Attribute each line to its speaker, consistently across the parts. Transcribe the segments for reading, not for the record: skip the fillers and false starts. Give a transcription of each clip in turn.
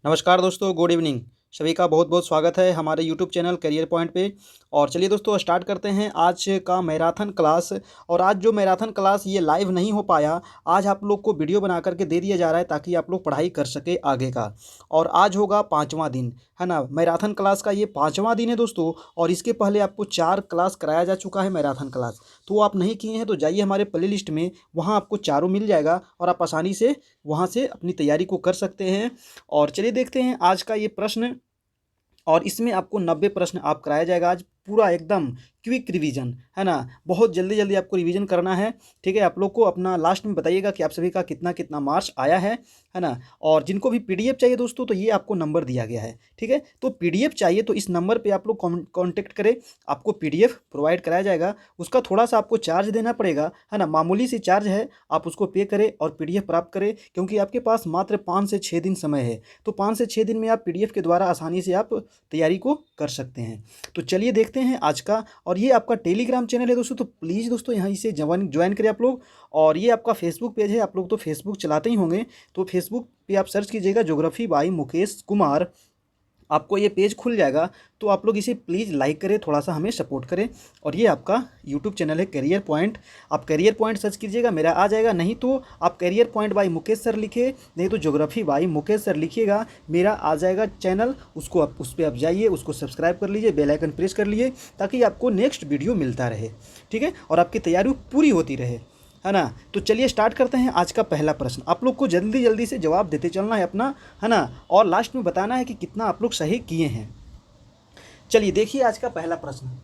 Speaker 1: नमस्कार दोस्तों, good evening. सभी का बहुत बहुत स्वागत है हमारे यूट्यूब चैनल करियर पॉइंट पे। और चलिए दोस्तों, स्टार्ट करते हैं आज का मैराथन क्लास। और आज जो मैराथन क्लास ये लाइव नहीं हो पाया, आज आप लोग को वीडियो बना करके दे दिया जा रहा है ताकि आप लोग पढ़ाई कर सके आगे का। और आज होगा 5वां दिन, है ना। मैराथन क्लास का ये 5वां दिन है दोस्तों। और इसके पहले आपको 4 क्लास कराया जा चुका है मैराथन क्लास। तो वो आप नहीं किए हैं तो जाइए हमारे प्ले लिस्ट में, वहाँ आपको चारों मिल जाएगा और आप आसानी से वहाँ से अपनी तैयारी को कर सकते हैं। और चलिए देखते हैं आज का ये प्रश्न। और इसमें आपको 90 प्रश्न आप कराया जाएगा आज, पूरा एकदम क्विक रिवीजन, है ना। बहुत जल्दी जल्दी आपको रिवीजन करना है, ठीक है। आप लोग को अपना लास्ट में बताइएगा कि आप सभी का कितना कितना मार्क्स आया है ना। और जिनको भी पीडीएफ चाहिए दोस्तों, तो ये आपको नंबर दिया गया है, ठीक है। तो पीडीएफ चाहिए तो इस नंबर पे आप लोग कांटेक्ट करें, आपको पीडीएफ प्रोवाइड कराया जाएगा। उसका थोड़ा सा आपको चार्ज देना पड़ेगा, है ना, मामूली सी चार्ज है, आप उसको पे करें और पीडीएफ प्राप्त करें, क्योंकि आपके पास मात्र 5 से 6 दिन समय है। तो 5 से 6 दिन में आप पीडीएफ के द्वारा आसानी से आप तैयारी को कर सकते हैं। तो चलिए देखते हैं आज का। और ये आपका टेलीग्राम चैनल है दोस्तों, तो प्लीज़ दोस्तों यहाँ इसे ज्वाइन करें आप लोग। और ये आपका फेसबुक पेज है, आप लोग तो फेसबुक चलाते ही होंगे, तो फेसबुक पे आप सर्च कीजिएगा ज्योग्राफी बाई मुकेश कुमार, आपको ये पेज खुल जाएगा। तो आप लोग इसे प्लीज़ लाइक करें, थोड़ा सा हमें सपोर्ट करें। और ये आपका यूट्यूब चैनल है करियर पॉइंट, आप करियर पॉइंट सर्च कीजिएगा, मेरा आ जाएगा। नहीं तो आप career point by Mukesh sir लिखे, नहीं तो ज्योग्राफी बाई मुकेश सर लिखिएगा, मेरा आ जाएगा चैनल। उसको आप उस पर आप जाइए, उसको सब्सक्राइब कर लीजिए, बेल आइकन प्रेस कर लीजिए, ताकि आपको नेक्स्ट वीडियो मिलता रहे, ठीक है। और आपकी तैयारी पूरी होती रहे, है ना। तो चलिए स्टार्ट करते हैं आज का पहला प्रश्न। आप लोग को जल्दी जल्दी से जवाब देते चलना है अपना, है ना। और लास्ट में बताना है कि कितना आप लोग सही किए हैं। चलिए देखिए आज का पहला प्रश्न।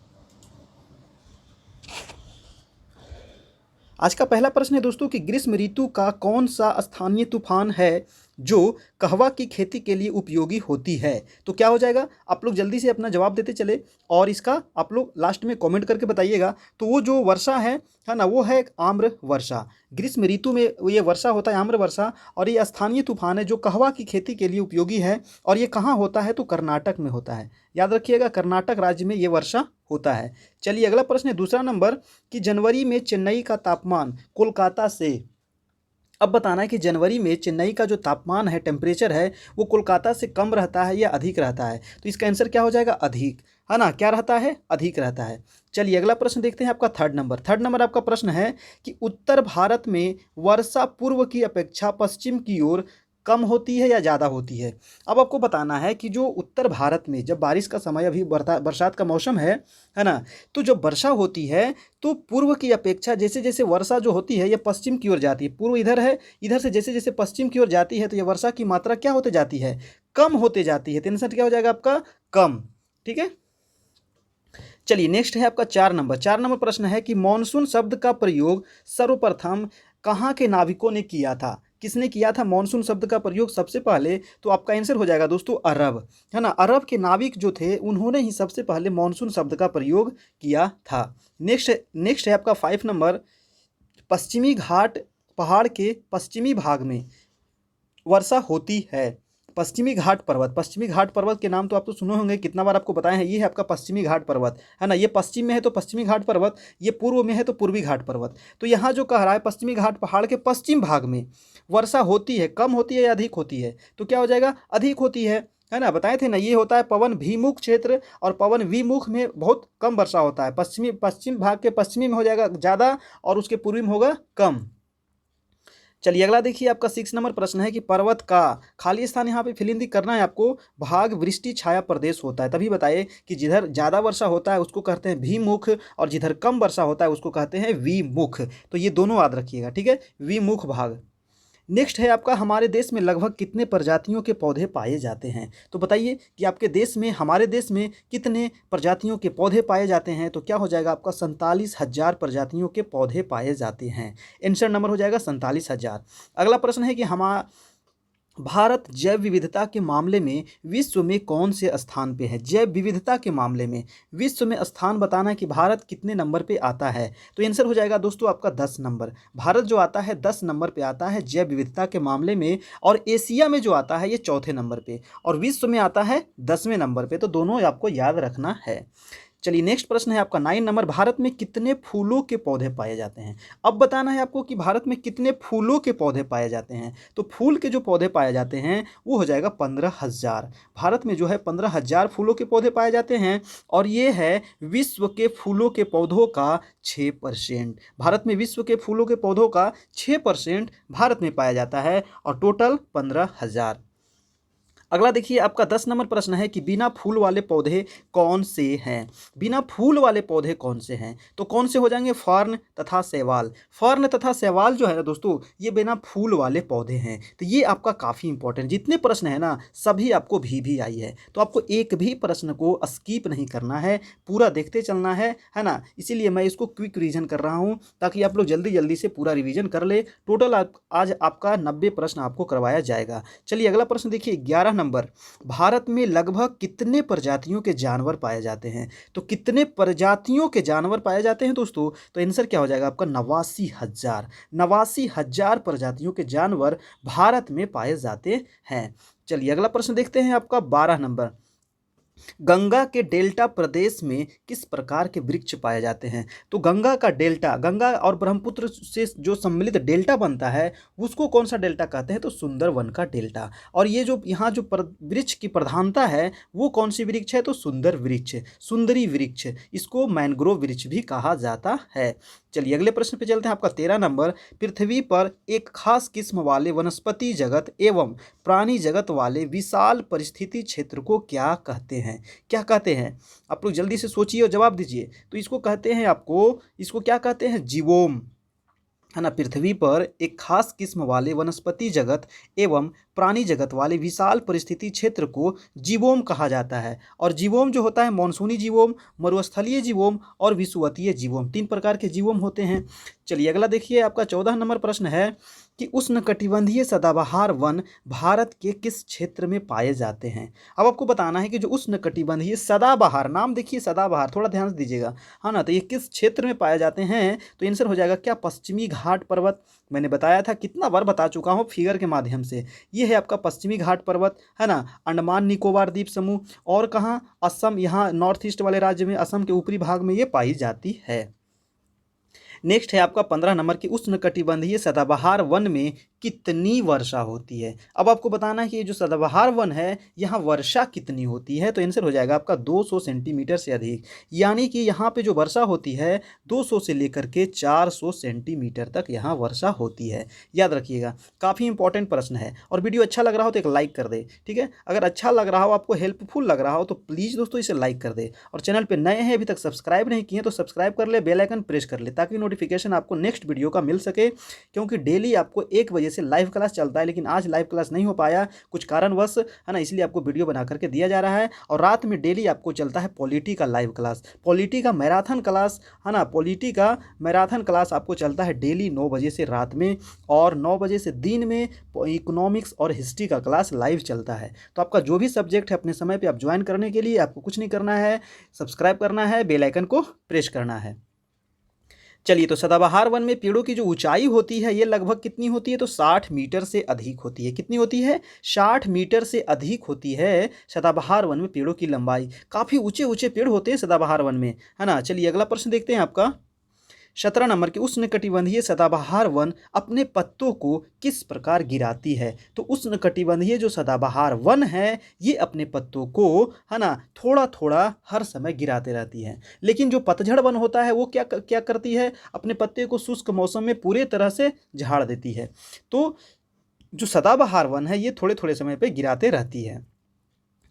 Speaker 1: आज का पहला प्रश्न है दोस्तों कि ग्रीष्म ऋतु का कौन सा स्थानीय तूफान है जो कहवा की खेती के लिए उपयोगी होती है। तो क्या हो जाएगा, आप लोग जल्दी से अपना जवाब देते चले और इसका आप लोग लास्ट में कमेंट करके बताइएगा। तो वो जो वर्षा है ना, वो है आम्र वर्षा। ग्रीष्म ऋतु में ये वर्षा होता है, आम्र वर्षा। और ये स्थानीय तूफान है जो कहवा की खेती के लिए उपयोगी है। और ये कहाँ होता है, तो कर्नाटक में होता है। याद रखिएगा, कर्नाटक राज्य में ये वर्षा होता है। चलिए अगला प्रश्न है दूसरा नंबर, कि जनवरी में चेन्नई का तापमान कोलकाता से, अब बताना है कि जनवरी में चेन्नई का जो तापमान है, टेम्परेचर है, वो कोलकाता से कम रहता है या अधिक रहता है। तो इसका आंसर क्या हो जाएगा, अधिक, है ना। क्या रहता है, अधिक रहता है। चलिए अगला प्रश्न देखते हैं आपका थर्ड नंबर आपका प्रश्न है कि उत्तर भारत में वर्षा पूर्व की अपेक्षा पश्चिम की ओर कम होती है या ज़्यादा होती है। अब आपको बताना है कि जो उत्तर भारत में जब बारिश का समय, अभी बरसात का मौसम है ना, तो जब वर्षा होती है तो पूर्व की अपेक्षा जैसे जैसे वर्षा जो होती है ये पश्चिम की ओर जाती है। पूर्व इधर है, इधर से जैसे जैसे पश्चिम की ओर जाती है तो ये वर्षा की मात्रा क्या होते जाती है, कम होते जाती है। तो आंसर क्या हो जाएगा आपका, कम, ठीक है। चलिए नेक्स्ट है आपका 4 नंबर प्रश्न है कि मॉनसून शब्द का प्रयोग सर्वप्रथम कहाँ के नाविकों ने किया था। किसने किया था मॉनसून शब्द का प्रयोग सबसे पहले, तो आपका आंसर हो जाएगा दोस्तों अरब, है ना। अरब के नाविक जो थे उन्होंने ही सबसे पहले मॉनसून शब्द का प्रयोग किया था। नेक्स्ट है आपका 5 नंबर, पश्चिमी घाट पहाड़ के पश्चिमी भाग में वर्षा होती है। पश्चिमी घाट पर्वत के नाम तो आप तो सुने होंगे, कितना बार आपको बताए हैं। ये है आपका पश्चिमी घाट पर्वत, है ना। ये पश्चिम में है तो पश्चिमी घाट पर्वत, ये पूर्व में है तो पूर्वी घाट पर्वत। तो यहाँ जो कह रहा है पश्चिमी घाट पहाड़ के पश्चिम भाग में वर्षा होती है, कम होती है या अधिक होती है, तो क्या हो जाएगा, अधिक होती है ना। बताए थे ना, ये होता है पवन भीमुख क्षेत्र, और पवन विमुख में बहुत कम वर्षा होता है। पश्चिम भाग के पश्चिमी में हो जाएगा ज़्यादा और उसके पूर्वी में होगा कम। चलिए अगला देखिए आपका 6 नंबर प्रश्न है कि पर्वत का खाली स्थान यहाँ पे फिल इन दी करना है आपको, भाग वृष्टि छाया प्रदेश होता है। तभी बताइए कि जिधर ज़्यादा वर्षा होता है उसको कहते हैं भीमुख, और जिधर कम वर्षा होता है उसको कहते हैं विमुख। तो ये दोनों याद रखिएगा, ठीक है, विमुख भाग। नेक्स्ट है आपका, हमारे देश में लगभग कितने प्रजातियों के पौधे पाए जाते हैं। तो बताइए कि आपके देश में, हमारे देश में कितने प्रजातियों के पौधे पाए जाते हैं। तो क्या हो जाएगा आपका, 47,000 प्रजातियों के पौधे पाए जाते हैं। आंसर नंबर हो जाएगा 47,000। अगला प्रश्न है कि भारत जैव विविधता के मामले में विश्व में कौन से स्थान पे है। जैव विविधता के मामले में विश्व में स्थान बताना है कि भारत कितने नंबर पे आता है। तो आंसर हो जाएगा दोस्तों आपका 10 नंबर। भारत जो आता है 10 नंबर पे आता है जैव विविधता के मामले में, और एशिया में जो आता है ये चौथे नंबर पे, और विश्व में आता है 10वें नंबर पे। तो दोनों आपको याद रखना है। चलिए नेक्स्ट प्रश्न है आपका 9 नंबर, भारत में कितने फूलों के पौधे पाए जाते हैं। अब बताना है आपको कि भारत में कितने फूलों के पौधे पाए जाते हैं। तो फूल के जो पौधे पाए जाते हैं वो हो जाएगा 15,000। भारत में जो है 15,000 फूलों के पौधे पाए जाते हैं और ये है विश्व के फूलों के पौधों का 6%। भारत में विश्व के फूलों के पौधों का 6% भारत में पाया जाता है और टोटल 15,000। अगला देखिए आपका 10 नंबर प्रश्न है कि बिना फूल वाले पौधे कौन से हैं। बिना फूल वाले पौधे कौन से हैं, तो कौन से हो जाएंगे, फर्न तथा शैवाल। फर्न तथा शैवाल जो है ना दोस्तों, ये बिना फूल वाले पौधे हैं। तो ये आपका काफ़ी इंपॉर्टेंट, जितने प्रश्न है ना सभी आपको भी आई है, तो आपको एक भी प्रश्न को स्किप नहीं करना है, पूरा देखते चलना है ना। इसीलिए मैं इसको क्विक रिवीजन कर रहा हूँ ताकि आप लोग जल्दी जल्दी से पूरा रिवीजन कर ले। टोटल आज आपका 90 प्रश्न आपको करवाया जाएगा। चलिए अगला प्रश्न देखिए 11 नंबर, भारत में लगभग कितने प्रजातियों के जानवर पाए जाते हैं। तो कितने प्रजातियों के जानवर पाए जाते हैं दोस्तों, तो आंसर क्या हो जाएगा आपका 89,000। 89,000 प्रजातियों के जानवर भारत में पाए जाते हैं। चलिए अगला प्रश्न देखते हैं आपका 12 नंबर, गंगा के डेल्टा प्रदेश में किस प्रकार के वृक्ष पाए जाते हैं। तो गंगा का डेल्टा, गंगा और ब्रह्मपुत्र से जो सम्मिलित डेल्टा बनता है उसको कौन सा डेल्टा कहते हैं, तो सुंदरवन का डेल्टा। और ये जो यहाँ जो वृक्ष की प्रधानता है वो कौन सी वृक्ष है, तो सुंदर वृक्ष, सुंदरी वृक्ष, इसको मैंग्रोव वृक्ष भी कहा जाता है। चलिए अगले प्रश्न पे चलते हैं आपका 13 नंबर, पृथ्वी पर एक खास किस्म वाले वनस्पति जगत एवं प्राणी जगत वाले विशाल परिस्थिति क्षेत्र को क्या कहते हैं। क्या कहते हैं, आप लोग जल्दी से सोचिए और जवाब दीजिए। तो इसको कहते हैं, आपको इसको क्या कहते हैं, जीवोम, है ना। पृथ्वी पर एक खास किस्म वाले वनस्पति जगत एवं प्राणी जगत वाले विशाल परिस्थिति क्षेत्र को जीवोम कहा जाता है। और जीवोम जो होता है मानसूनी जीवोम, मरुस्थलीय जीवोम और विषुवतीय जीवोम, 3 प्रकार के जीवोम होते हैं। चलिए अगला देखिए आपका 14 नंबर प्रश्न है कि उष्णकटिबंधीय सदाबहार वन भारत के किस क्षेत्र में पाए जाते हैं। अब आपको बताना है कि जो उष्णकटिबंधीय सदाबहार, नाम देखिए सदाबहार, थोड़ा ध्यान से दीजिएगा, है ना। तो ये किस क्षेत्र में पाए जाते हैं, तो आंसर हो जाएगा क्या, पश्चिमी घाट पर्वत। मैंने बताया था, कितना बार बता चुका हूँ फिगर के माध्यम से। ये है आपका पश्चिमी घाट पर्वत, है ना, अंडमान निकोबार द्वीप समूह और कहाँ, असम, यहाँ नॉर्थ ईस्ट वाले राज्य में, असम के ऊपरी भाग में ये पाई जाती है। नेक्स्ट है आपका 15 नंबर की उष्णकटिबंधीय सदाबहार वन में कितनी वर्षा होती है। अब आपको बताना है कि ये जो सदाबहार वन है यहाँ वर्षा कितनी होती है, तो आंसर हो जाएगा आपका 200 सेंटीमीटर से अधिक। यानी कि यहाँ पे जो वर्षा होती है 200 से लेकर के 400 सेंटीमीटर तक यहाँ वर्षा होती है। याद रखिएगा, काफ़ी इंपॉर्टेंट प्रश्न है। और वीडियो अच्छा लग रहा हो तो एक लाइक कर दे, ठीक है। अगर अच्छा लग रहा हो, आपको हेल्पफुल लग रहा हो तो प्लीज़ दोस्तों इसे लाइक कर दे। और चैनल पर नए हैं, अभी तक सब्सक्राइब नहीं किए तो सब्सक्राइब कर ले, बेल आइकन प्रेस कर ले ताकि नोटिफिकेशन आपको नेक्स्ट वीडियो का मिल सके। क्योंकि डेली आपको 1 बजे से लाइव क्लास चलता है, लेकिन आज लाइव क्लास नहीं हो पाया कुछ कारणवश, है ना, इसलिए आपको वीडियो बना करके दिया जा रहा है। और रात में डेली आपको चलता है पॉलिटी का लाइव क्लास, पॉलिटी का मैराथन क्लास, है ना, पॉलिटी का मैराथन क्लास आपको चलता है डेली 9 बजे से रात में, और 9 बजे से दिन में इकोनॉमिक्स और हिस्ट्री का क्लास लाइव चलता है। तो आपका जो भी सब्जेक्ट है अपने समय पर आप ज्वाइन करने के लिए आपको कुछ नहीं करना है, सब्सक्राइब करना है, बेल आइकन को प्रेस करना है। चलिए, तो सदाबहार वन में पेड़ों की जो ऊंचाई होती है ये लगभग कितनी होती है, तो 60 मीटर से अधिक होती है। कितनी होती है, 60 मीटर से अधिक होती है सदाबहार वन में पेड़ों की लंबाई। काफ़ी ऊंचे ऊंचे पेड़ होते हैं सदाबहार वन में, है ना। चलिए अगला प्रश्न देखते हैं आपका 17 नंबर की उष्णकटिबंधीय सदाबहार वन अपने पत्तों को किस प्रकार गिराती है। तो उष्णकटिबंधीय जो सदाबहार वन है ये अपने पत्तों को, है ना, थोड़ा थोड़ा हर समय गिराते रहती है। लेकिन जो पतझड़ वन होता है वो क्या क्या करती है, अपने पत्ते को शुष्क मौसम में पूरे तरह से झाड़ देती है। तो जो सदाबहार वन है ये थोड़े थोड़े समय पे गिराते रहती है।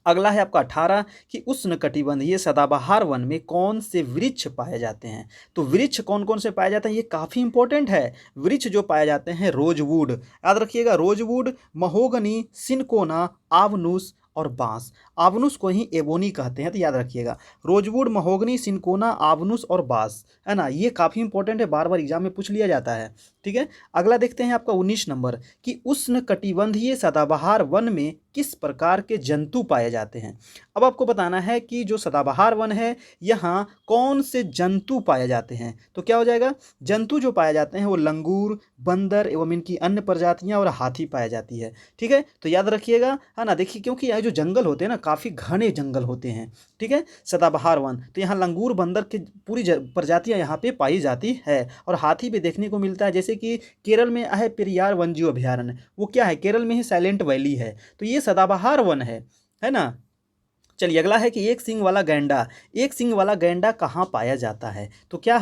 Speaker 1: अगला है आपका 18 कि उष्णकटिबंधीय सदाबहार वन में कौन से वृक्ष पाए जाते हैं। तो वृक्ष कौन कौन से पाए जाते हैं ये काफ़ी इंपॉर्टेंट है। वृक्ष जो पाए जाते हैं रोजवुड, याद रखिएगा, रोजवुड, महोगनी, सिनकोना, आवनुस और बांस। आवनुस को ही एबोनी कहते हैं, तो याद रखिएगा, रोजवुड, महोगनी, सिनकोना, आवनुस और बांस, है ना। ये काफ़ी इंपॉर्टेंट है, बार बार एग्जाम में पूछ लिया जाता है, ठीक है। अगला देखते हैं आपका 19 नंबर कि उष्णकटिबंधीय सदाबहार वन में किस प्रकार के जंतु पाए जाते हैं। अब आपको बताना है कि जो सदाबहार वन है यहाँ कौन से जंतु पाए जाते हैं। तो क्या हो जाएगा, जंतु जो पाए जाते हैं वो लंगूर, बंदर एवं इनकी अन्य प्रजातियां और हाथी पाए जाती है। ठीक है, तो याद रखिएगा, है ना। देखिए क्योंकि यहाँ जो जंगल होते हैं ना, काफ़ी घने जंगल होते हैं। ठीक है, सदाबहार वन, तो यहाँ लंगूर, बंदर की पूरी प्रजातियां यहाँ पे पाई जाती है और हाथी भी देखने को मिलता है। जैसे कि केरल में है पेरियार वन्यजीव अभयारण्य, वो क्या है, केरल में ही साइलेंट वैली है, तो ये सदाबहार वन है ना। चलिए अगला है कि एक सींग वाला गैंडा, एक सींग वाला गैंडा कहाँ पाया जाता है। तो क्या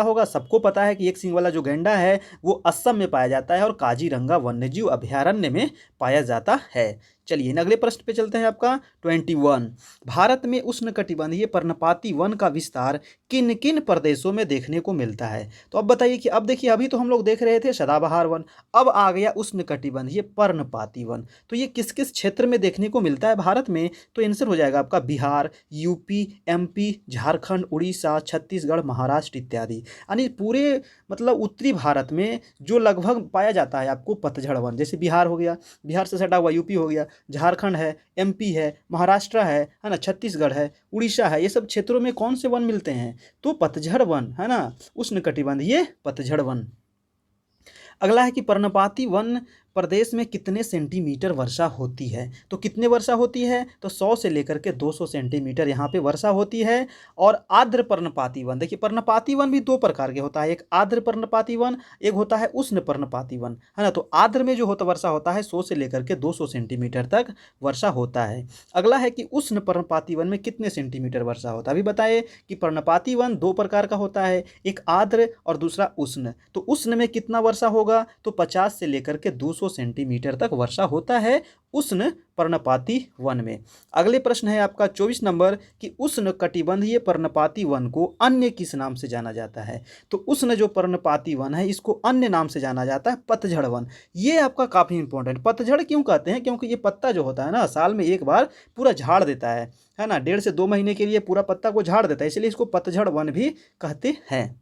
Speaker 1: होगा, सबको पता है कि एक सींग वाला जो गैंडा है वो असम में पाया जाता है और काजीरंगा वन्यजीव अभयारण्य में पाया जाता है। चलिए अगले प्रश्न पे चलते हैं, आपका 21। भारत में उष्णकटिबंधीय पर्णपाती वन का विस्तार किन किन प्रदेशों में देखने को मिलता है। तो अब बताइए कि अब देखिए, अभी तो हम लोग देख रहे थे सदाबहार वन, अब आ गया उष्णकटिबंधीय पर्णपाती वन। तो ये किस किस क्षेत्र में देखने को मिलता है भारत में। तो आंसर हो जाएगा आपका बिहार, यूपी, एमपी, झारखंड, उड़ीसा, छत्तीसगढ़, महाराष्ट्र इत्यादि। यानी पूरे मतलब उत्तरी भारत में जो लगभग पाया जाता है आपको पतझड़ वन, जैसे बिहार हो गया, बिहार से सटा हुआ यूपी हो गया, झारखंड है, एमपी है, महाराष्ट्र है ना, छत्तीसगढ़ है, उड़ीसा है, ये सब क्षेत्रों में कौन से वन मिलते हैं, तो पतझड़ वन, है ना, उष्णकटिबंधीय पतझड़ वन। अगला है कि पर्णपाती वन प्रदेश में कितने सेंटीमीटर वर्षा होती है। तो कितने वर्षा होती है, तो 100 से लेकर के 200 सेंटीमीटर यहाँ पे वर्षा होती है। और आर्द्र पर्णपाती वन, देखिए पर्णपाती वन भी दो प्रकार के होता है, एक आर्द्र पर्णपाती वन, एक होता है उष्ण पर्णपाती वन, है ना। तो आर्द्र में जो होता वर्षा होता है 100 से लेकर के 200 सेंटीमीटर तक वर्षा होता है। अगला है कि उष्ण पर्णपाती वन में कितने सेंटीमीटर वर्षा होता है। अभी बताए कि पर्णपाती वन दो प्रकार का होता है, एक आर्द्र और दूसरा उष्ण। तो उष्ण में कितना वर्षा होगा, तो 50 से लेकर के 200 सेंटीमीटर तक वर्षा होता है उष्ण पर्णपाती वन में। अगले प्रश्न है आपका 24 नंबर कि उष्ण कटिबंधीय पर्णपाती वन को अन्य किस नाम से जाना जाता है। तो उष्ण जो पर्णपाती वन है इसको अन्य नाम से जाना जाता है पतझड़ वन। ये आपका काफी इंपॉर्टेंट, पतझड़ क्यों कहते हैं, क्योंकि ये पत्ता जो होता है ना साल में एक बार पूरा झाड़ देता है ना, 1.5 से 2 महीने के लिए पूरा पत्ता को झाड़ देता है, इसलिए इसको पतझड़ वन भी कहते हैं।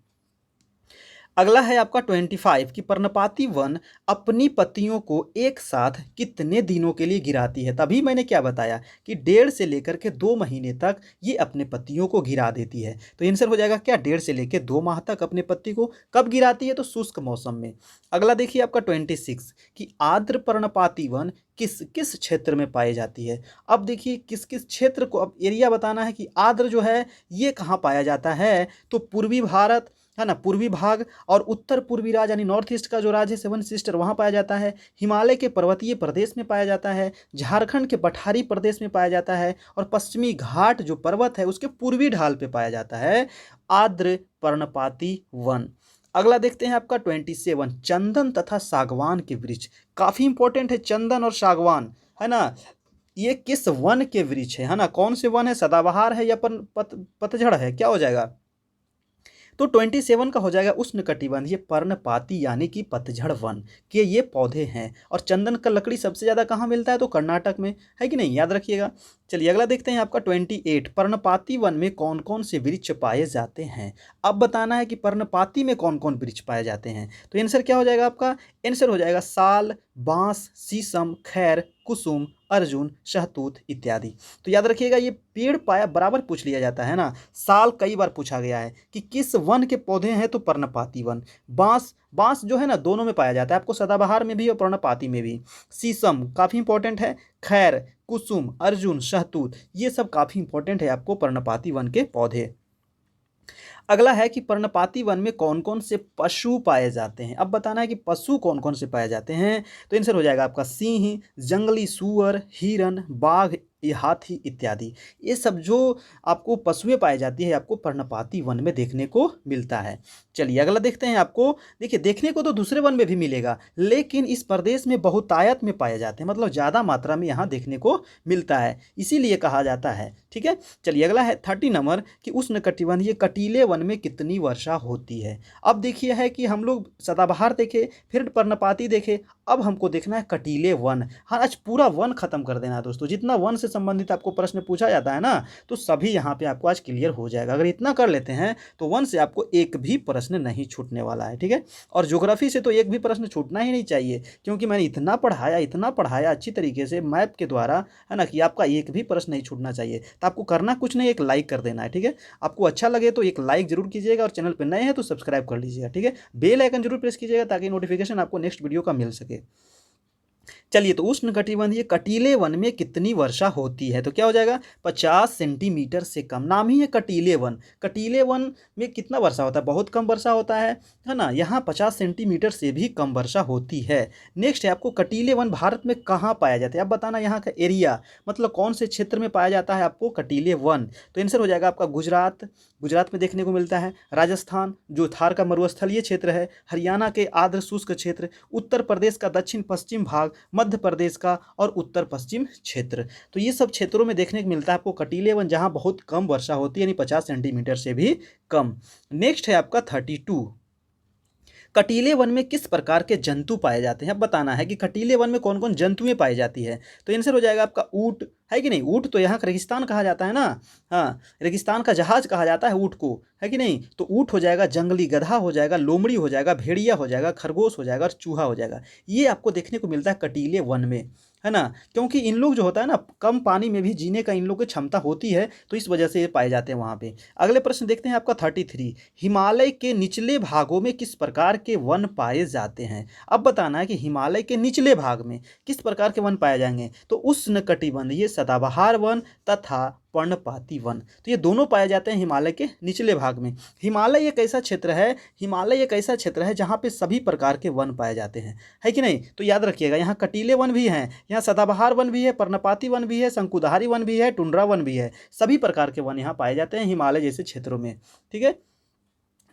Speaker 1: अगला है आपका 25 कि पर्णपाती वन अपनी पत्तियों को एक साथ कितने दिनों के लिए गिराती है। तभी मैंने क्या बताया कि 1.5 से लेकर के 2 महीने तक ये अपने पत्तियों को गिरा देती है। तो आंसर हो जाएगा क्या, 1.5 से लेकर 2 माह तक अपने पत्ती को कब गिराती है, तो शुष्क मौसम में। अगला देखिए आपका 26 कि आर्द्र पर्णपाती वन किस किस क्षेत्र में पाई जाती है। अब देखिए किस किस क्षेत्र को, अब एरिया बताना है कि आर्द्र जो है ये कहाँ पाया जाता है। तो पूर्वी भारत, है ना, पूर्वी भाग और उत्तर पूर्वी राज्य यानी नॉर्थ ईस्ट का जो राज्य है 7 सिस्टर वहाँ पाया जाता है, हिमालय के पर्वतीय प्रदेश में पाया जाता है, झारखंड के पठारी प्रदेश में पाया जाता है और पश्चिमी घाट जो पर्वत है उसके पूर्वी ढाल पे पाया जाता है आर्द्र पर्णपाती वन। अगला देखते हैं आपका 27 चंदन तथा सागवान के वृक्ष, काफ़ी इंपॉर्टेंट है चंदन और सागवान, है ना। ये किस वन के वृक्ष है ना, कौन से वन है, सदाबहार है या पतझड़ है, क्या हो जाएगा। तो 27 का हो जाएगा उष्णकटिबंधीय पर्णपाती यानी कि पतझड़ वन के ये पौधे हैं। और चंदन का लकड़ी सबसे ज़्यादा कहाँ मिलता है, तो कर्नाटक में, है कि नहीं, याद रखिएगा। चलिए अगला देखते हैं आपका 28 पर्णपाती वन में कौन कौन से वृक्ष पाए जाते हैं। अब बताना है कि पर्णपाती में कौन कौन वृक्ष पाए जाते हैं। तो आंसर क्या हो जाएगा आपका, आंसर हो जाएगा साल, बांस, शीशम, खैर, कुसुम, अर्जुन, शहतूत इत्यादि। तो याद रखिएगा ये पेड़ पाया बराबर पूछ लिया जाता है ना, साल कई बार पूछा गया है कि किस वन के पौधे हैं, तो पर्णपाती वन। बांस, बांस जो है ना दोनों में पाया जाता है, आपको सदाबहार में भी और पर्णपाती में भी। शीशम काफ़ी इंपॉर्टेंट है, खैर, कुसुम, अर्जुन, शहतूत ये सब काफ़ी इंपॉर्टेंट है आपको पर्णपाती वन के पौधे। अगला है कि पर्णपाती वन में कौन कौन से पशु पाए जाते हैं। अब बताना है कि पशु कौन कौन से पाए जाते हैं। तो आंसर हो जाएगा आपका सिंह, जंगली सूअर, हिरन, बाघ, ये हाथी इत्यादि। ये सब जो आपको पशुएं पाई जाती है आपको पर्णपाती वन में देखने को मिलता है। चलिए अगला देखते हैं आपको, देखिए देखने को तो दूसरे वन में भी मिलेगा लेकिन इस प्रदेश में बहुतायत में पाए जाते हैं, मतलब ज़्यादा मात्रा में यहाँ देखने को मिलता है, इसीलिए कहा जाता है। ठीक है, चलिए अगला है 30 नंबर कि उष्णकटिबंधीय कटीले वन में कितनी वर्षा होती है। अब देखिए है कि हम लोग सदाबहार देखे, फिर पर्णपाती देखे, अब हमको देखना है कटीले वन। हाँ, आज पूरा वन खत्म कर देना है दोस्तों, जितना वन से संबंधित आपको प्रश्न पूछा जाता है ना, तो सभी यहाँ पे आपको आज क्लियर हो जाएगा। अगर इतना कर लेते हैं तो वन से आपको एक भी प्रश्न नहीं छूटने वाला है, ठीक है। और ज्योग्राफी से तो एक भी प्रश्न छूटना ही नहीं चाहिए, क्योंकि मैंने इतना पढ़ाया अच्छी तरीके से मैप के द्वारा, है ना, कि आपका एक भी प्रश्न नहीं छूटना चाहिए। तो आपको करना कुछ नहीं, एक लाइक कर देना है, ठीक है। आपको अच्छा लगे तो एक लाइक जरूर कीजिएगा, और चैनल पर नए हैं तो सब्सक्राइब कर लीजिएगा, ठीक है। बेल आइकन जरूर प्रेस कीजिएगा ताकि नोटिफिकेशन आपको नेक्स्ट वीडियो का मिल सके। चलिए, तो उष्णकटिबंधीय कटीले वन में कितनी वर्षा होती है? तो क्या हो जाएगा, 50 सेंटीमीटर से कम। नाम ही है कटीले वन। कटीले वन में कितना वर्षा होता है? बहुत कम वर्षा होता है ना। यहाँ 50 सेंटीमीटर से भी कम वर्षा होती है। नेक्स्ट है आपको, कटीले वन भारत में कहाँ पाया जाता है? अब बताना यहाँ का एरिया, मतलब कौन से क्षेत्र में पाया जाता है आपको कटीले वन। तो आंसर हो जाएगा आपका गुजरात, गुजरात में देखने को मिलता है। राजस्थान, जो थार का मरुस्थलीय क्षेत्र है। हरियाणा के आर्द्र शुष्क क्षेत्र। उत्तर प्रदेश का दक्षिण पश्चिम भाग। मध्य प्रदेश का और उत्तर पश्चिम क्षेत्र। तो ये सब क्षेत्रों में देखने को मिलता है आपको कटीले वन, जहां बहुत कम वर्षा होती है, यानी 50 सेंटीमीटर से भी कम। नेक्स्ट है आपका 32, कटीले वन में किस प्रकार के जंतु पाए जाते हैं? अब बताना है कि कटीले वन में कौन कौन जंतुएं पाई जाती है। तो आंसर हो जाएगा आपका ऊंट, है कि नहीं। ऊंट तो यहाँ का रेगिस्तान कहा जाता है ना, हाँ, रेगिस्तान का जहाज कहा जाता है ऊंट को, है कि नहीं। तो ऊंट हो जाएगा, जंगली गधा हो जाएगा, लोमड़ी हो जाएगा, भेड़िया हो जाएगा, खरगोश हो जाएगा और चूहा हो जाएगा। ये आपको देखने को मिलता है कटीले वन में, है ना। क्योंकि इन लोग जो होता है ना, कम पानी में भी जीने का इन लोग की क्षमता होती है, तो इस वजह से ये पाए जाते हैं वहाँ पे। अगले प्रश्न देखते हैं आपका 33, हिमालय के निचले भागों में किस प्रकार के वन पाए जाते हैं? अब बताना है कि हिमालय के निचले भाग में किस प्रकार के वन पाए जाएंगे। तो उष्णकटिबंधीय सदाबहार वन तथा पर्णपाती वन, तो ये दोनों पाए जाते हैं हिमालय के निचले भाग में। हिमालय एक ऐसा क्षेत्र है, हिमालय एक ऐसा क्षेत्र है जहाँ पे सभी प्रकार के वन पाए जाते हैं, है कि नहीं। तो याद रखिएगा, यहाँ कटीले वन भी हैं, यहाँ सदाबहार वन भी है, पर्णपाती वन भी है, शंकुधारी वन भी है, टुंड्रा वन भी है। सभी प्रकार के वन यहाँ पाए जाते हैं हिमालय जैसे क्षेत्रों में, ठीक है।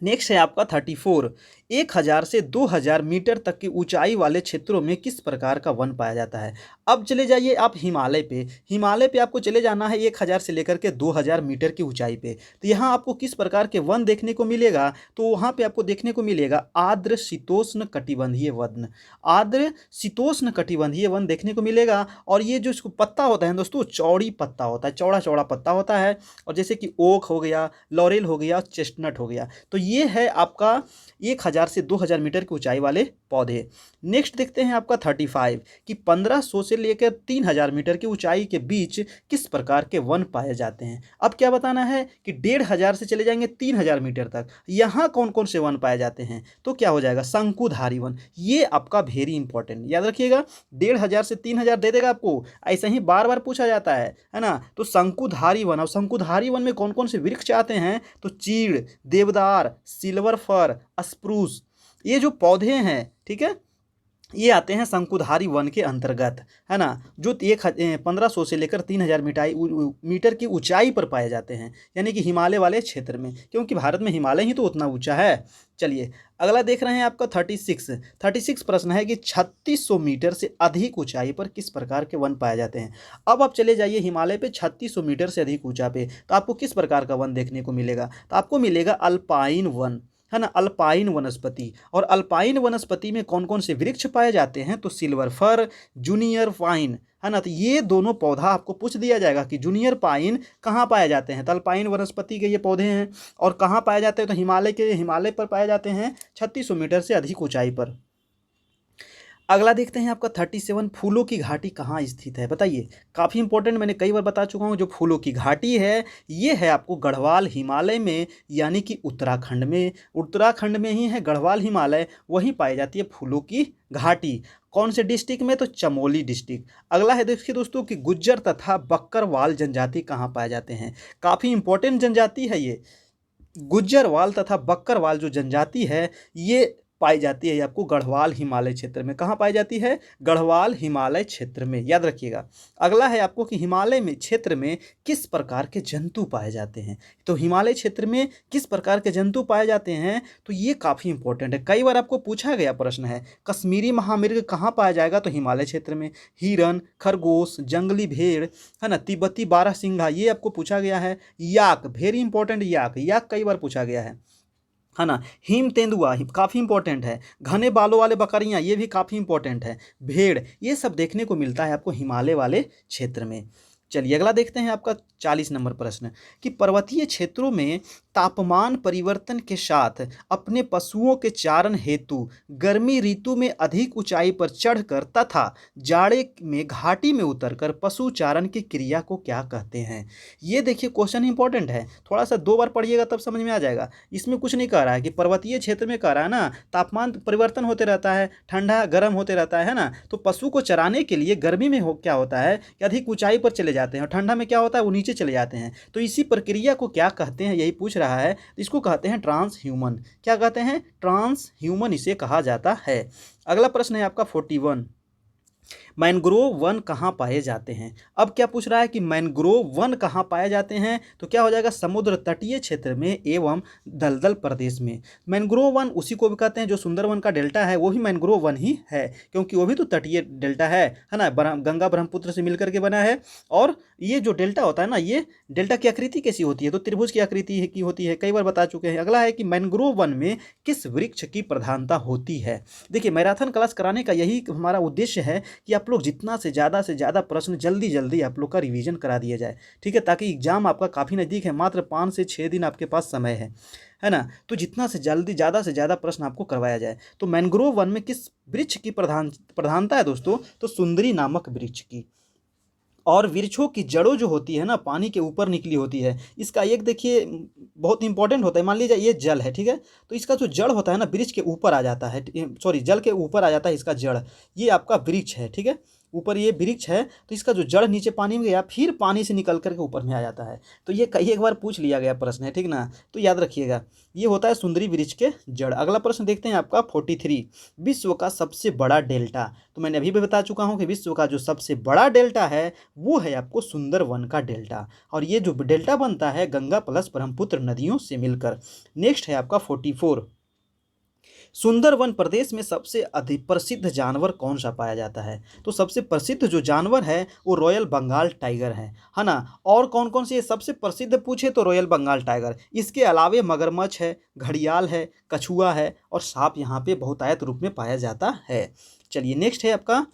Speaker 1: नेक्स्ट है आपका 34, 1000 से 2000 मीटर तक की ऊंचाई वाले क्षेत्रों में किस प्रकार का वन पाया जाता है? अब चले जाइए आप हिमालय पे, हिमालय पे आपको चले जाना है 1000 से लेकर के 2000 मीटर की ऊंचाई पे। तो यहाँ आपको किस प्रकार के वन देखने को मिलेगा? तो वहाँ पे आपको देखने को मिलेगा आर्द्र शीतोष्ण कटिबंधीय वन, आर्द्र शीतोष्ण कटिबंधीय वन देखने को मिलेगा। और ये जो इसको पत्ता होता है दोस्तों, चौड़ी पत्ता होता है, चौड़ा चौड़ा पत्ता होता है। और जैसे कि ओक हो गया, लॉरेल हो गया, चेस्टनट हो गया। तो ये है आपका 1000 से 2000 मीटर की ऊंचाई वाले पौधे। नेक्स्ट देखते हैं आपका 35, कि 1500 से लेकर 3000 मीटर की ऊंचाई के बीच किस प्रकार के वन पाए जाते हैं? अब क्या बताना है कि 1500 से चले जाएंगे 3000 मीटर तक, यहाँ कौन कौन से वन पाए जाते हैं? तो क्या हो जाएगा, शंकुधारी वन। ये आपका वेरी इंपॉर्टेंट, याद रखिएगा, 1500 से 3000 दे देगा आपको, ऐसा ही बार बार पूछा जाता है ना। तो शंकुधारी वन, और शंकुधारी वन में कौन कौन से वृक्ष आते हैं? तो चीड़, देवदार, सिल्वर फर, स्प्रूस, ये जो पौधे हैं, ठीक है, ये आते हैं शंकुधारी वन के अंतर्गत, है ना। जो 1500 से लेकर 3000 मीटर की ऊंचाई पर पाए जाते हैं, यानी कि हिमालय वाले क्षेत्र में, क्योंकि भारत में हिमालय ही तो उतना ऊंचा है। चलिए, अगला देख रहे हैं आपका 36 प्रश्न है कि 3600 मीटर से अधिक ऊंचाई पर किस प्रकार के वन पाए जाते हैं? अब आप चले जाइए हिमालय पे 3600 मीटर से अधिक ऊंचा पे, तो आपको किस प्रकार का वन देखने को मिलेगा? तो आपको मिलेगा अल्पाइन वन, है ना, अल्पाइन वनस्पति। और अल्पाइन वनस्पति में कौन कौन से वृक्ष पाए जाते हैं? तो सिल्वर फर, जूनियर पाइन, है ना। तो ये दोनों पौधा आपको पूछ दिया जाएगा कि जूनियर पाइन कहाँ पाए जाते हैं। तो अल्पाइन वनस्पति के ये पौधे हैं, और कहाँ पाए जाते हैं? तो हिमालय पर पाए जाते हैं 3600 मीटर से अधिक ऊंचाई पर। अगला देखते हैं आपका 37, फूलों की घाटी कहाँ स्थित है? बताइए, काफ़ी इंपॉर्टेंट, मैंने कई बार बता चुका हूँ। जो फूलों की घाटी है, ये है आपको गढ़वाल हिमालय में, यानी कि उत्तराखंड में। उत्तराखंड में ही है गढ़वाल हिमालय, वहीं पाई जाती है फूलों की घाटी। कौन से डिस्ट्रिक्ट में? तो चमोली डिस्ट्रिक्ट। अगला है देखिए दोस्तों कि गुज्जर तथा बक्करवाल जनजाति कहाँ पाए जाते हैं? काफ़ी इंपॉर्टेंट जनजाति है ये। गुज्जरवाल तथा बक्करवाल जो जनजाति है, ये पाई जाती है आपको गढ़वाल हिमालय क्षेत्र में। कहाँ पाई जाती है? गढ़वाल हिमालय क्षेत्र में, याद रखिएगा। अगला है आपको कि हिमालय में क्षेत्र में किस प्रकार के जंतु पाए जाते हैं? तो हिमालय क्षेत्र में किस प्रकार के जंतु पाए जाते हैं? तो ये काफ़ी इंपॉर्टेंट है, कई बार आपको पूछा गया प्रश्न है। कश्मीरी महामृग कहाँ पाया जाएगा? तो हिमालय क्षेत्र में। हिरन, खरगोश, जंगली भेड़, है ना, तिब्बती बारहसिंघा, ये आपको पूछा गया है। याक, वेरी इंपॉर्टेंट, याक कई बार पूछा गया है। है ना। हिम तेंदुआ काफ़ी इंपॉर्टेंट है। घने बालों वाले बकरियां ये भी काफ़ी इंपॉर्टेंट है। भेड़ ये सब देखने को मिलता है आपको हिमालय वाले क्षेत्र में। चलिए अगला देखते हैं आपका 40 नंबर प्रश्न कि पर्वतीय क्षेत्रों में तापमान परिवर्तन के साथ अपने पशुओं के चारण हेतु गर्मी ऋतु में अधिक ऊंचाई पर चढ़कर तथा जाड़े में घाटी में उतरकर पशु चारण की क्रिया को क्या कहते हैं। ये देखिए क्वेश्चन इंपॉर्टेंट है, थोड़ा सा 2 बार पढ़िएगा तब समझ में आ जाएगा। इसमें कुछ नहीं कह रहा है कि पर्वतीय क्षेत्र में कह रहा है ना तापमान परिवर्तन होते रहता है, ठंडा गर्म होते रहता है ना, तो पशु को चराने के लिए गर्मी में क्या होता है कि अधिक ऊंचाई पर चले जाते हैं और ठंडा में क्या होता है वो नीचे चले जाते हैं। तो इसी प्रक्रिया को क्या कहते हैं यही पूछ रहा है। इसको कहते हैं ट्रांस ह्यूमन। क्या कहते हैं? ट्रांस ह्यूमन इसे कहा जाता है। अगला प्रश्न है आपका 41, मैंग्रोव वन कहाँ पाए जाते हैं। अब क्या पूछ रहा है कि मैंग्रोव वन कहाँ पाए जाते हैं, तो क्या हो जाएगा समुद्र तटीय क्षेत्र में एवं दलदल प्रदेश में। मैंग्रोव वन उसी को भी कहते हैं जो सुंदरवन का डेल्टा है, वो भी मैंग्रोव वन ही है, क्योंकि वो भी तो तटीय डेल्टा है ना, गंगा ब्रह्मपुत्र से मिलकर के बना है। और ये जो डेल्टा होता है ना, ये डेल्टा की आकृति कैसी होती है, तो त्रिभुज की आकृति की होती है, कई बार बता चुके हैं। अगला है कि मैंग्रोव वन में किस वृक्ष की प्रधानता होती है। देखिए मैराथन क्लास कराने का यही हमारा उद्देश्य है कि आप लोग जितना से ज़्यादा प्रश्न जल्दी जल्दी आप लोग का रिवीजन करा दिया जाए, ठीक है, ताकि एग्जाम आपका काफ़ी नज़दीक है, मात्र 5 से 6 दिन आपके पास समय है ना। तो जितना से जल्दी ज़्यादा से ज़्यादा प्रश्न आपको करवाया जाए। तो मैंग्रोव वन में किस वृक्ष की प्रधानता है दोस्तों, तो सुंदरी नामक वृक्ष की। और वृक्षों की जड़ों जो होती है ना पानी के ऊपर निकली होती है। इसका एक देखिए बहुत इंपॉर्टेंट होता है, मान लीजिए ये जल है, ठीक है, तो इसका जो जड़ होता है ना वृक्ष के ऊपर आ जाता है, सॉरी जल के ऊपर आ जाता है इसका जड़। ये आपका वृक्ष है, ठीक है, ऊपर ये वृक्ष है, तो इसका जो जड़ नीचे पानी में गया फिर पानी से निकल करके ऊपर में आ जाता है। तो ये कई एक बार पूछ लिया गया प्रश्न है, ठीक ना, तो याद रखिएगा ये होता है सुंदरी वृक्ष के जड़। अगला प्रश्न देखते हैं आपका 43, विश्व का सबसे बड़ा डेल्टा। तो मैंने अभी भी बता चुका हूँ कि विश्व का जो सबसे बड़ा डेल्टा है वो है आपको सुंदरवन का डेल्टा, और ये जो डेल्टा बनता है गंगा प्लस ब्रह्मपुत्र नदियों से मिलकर। नेक्स्ट है आपका 44, सुंदरवन प्रदेश में सबसे अधिक प्रसिद्ध जानवर कौन सा पाया जाता है। तो सबसे प्रसिद्ध जो जानवर है वो रॉयल बंगाल टाइगर है ना। और कौन कौन से सबसे प्रसिद्ध पूछे तो रॉयल बंगाल टाइगर, इसके अलावे मगरमच्छ है, घड़ियाल है, कछुआ है और सांप यहाँ पे बहुतायत रूप में पाया जाता है। चलिए नेक्स्ट है आपका,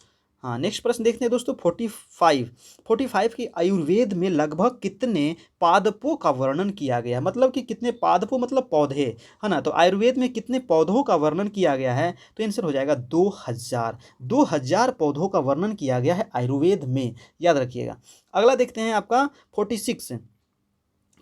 Speaker 1: हाँ नेक्स्ट प्रश्न देखते हैं दोस्तों 45 की आयुर्वेद में लगभग कितने पादपों का वर्णन किया गया, मतलब कि कितने पादपों मतलब पौधे, है ना। तो आयुर्वेद में कितने पौधों का वर्णन किया गया है, तो आंसर हो जाएगा 2000 पौधों का वर्णन किया गया है आयुर्वेद में, याद रखिएगा। अगला देखते हैं आपका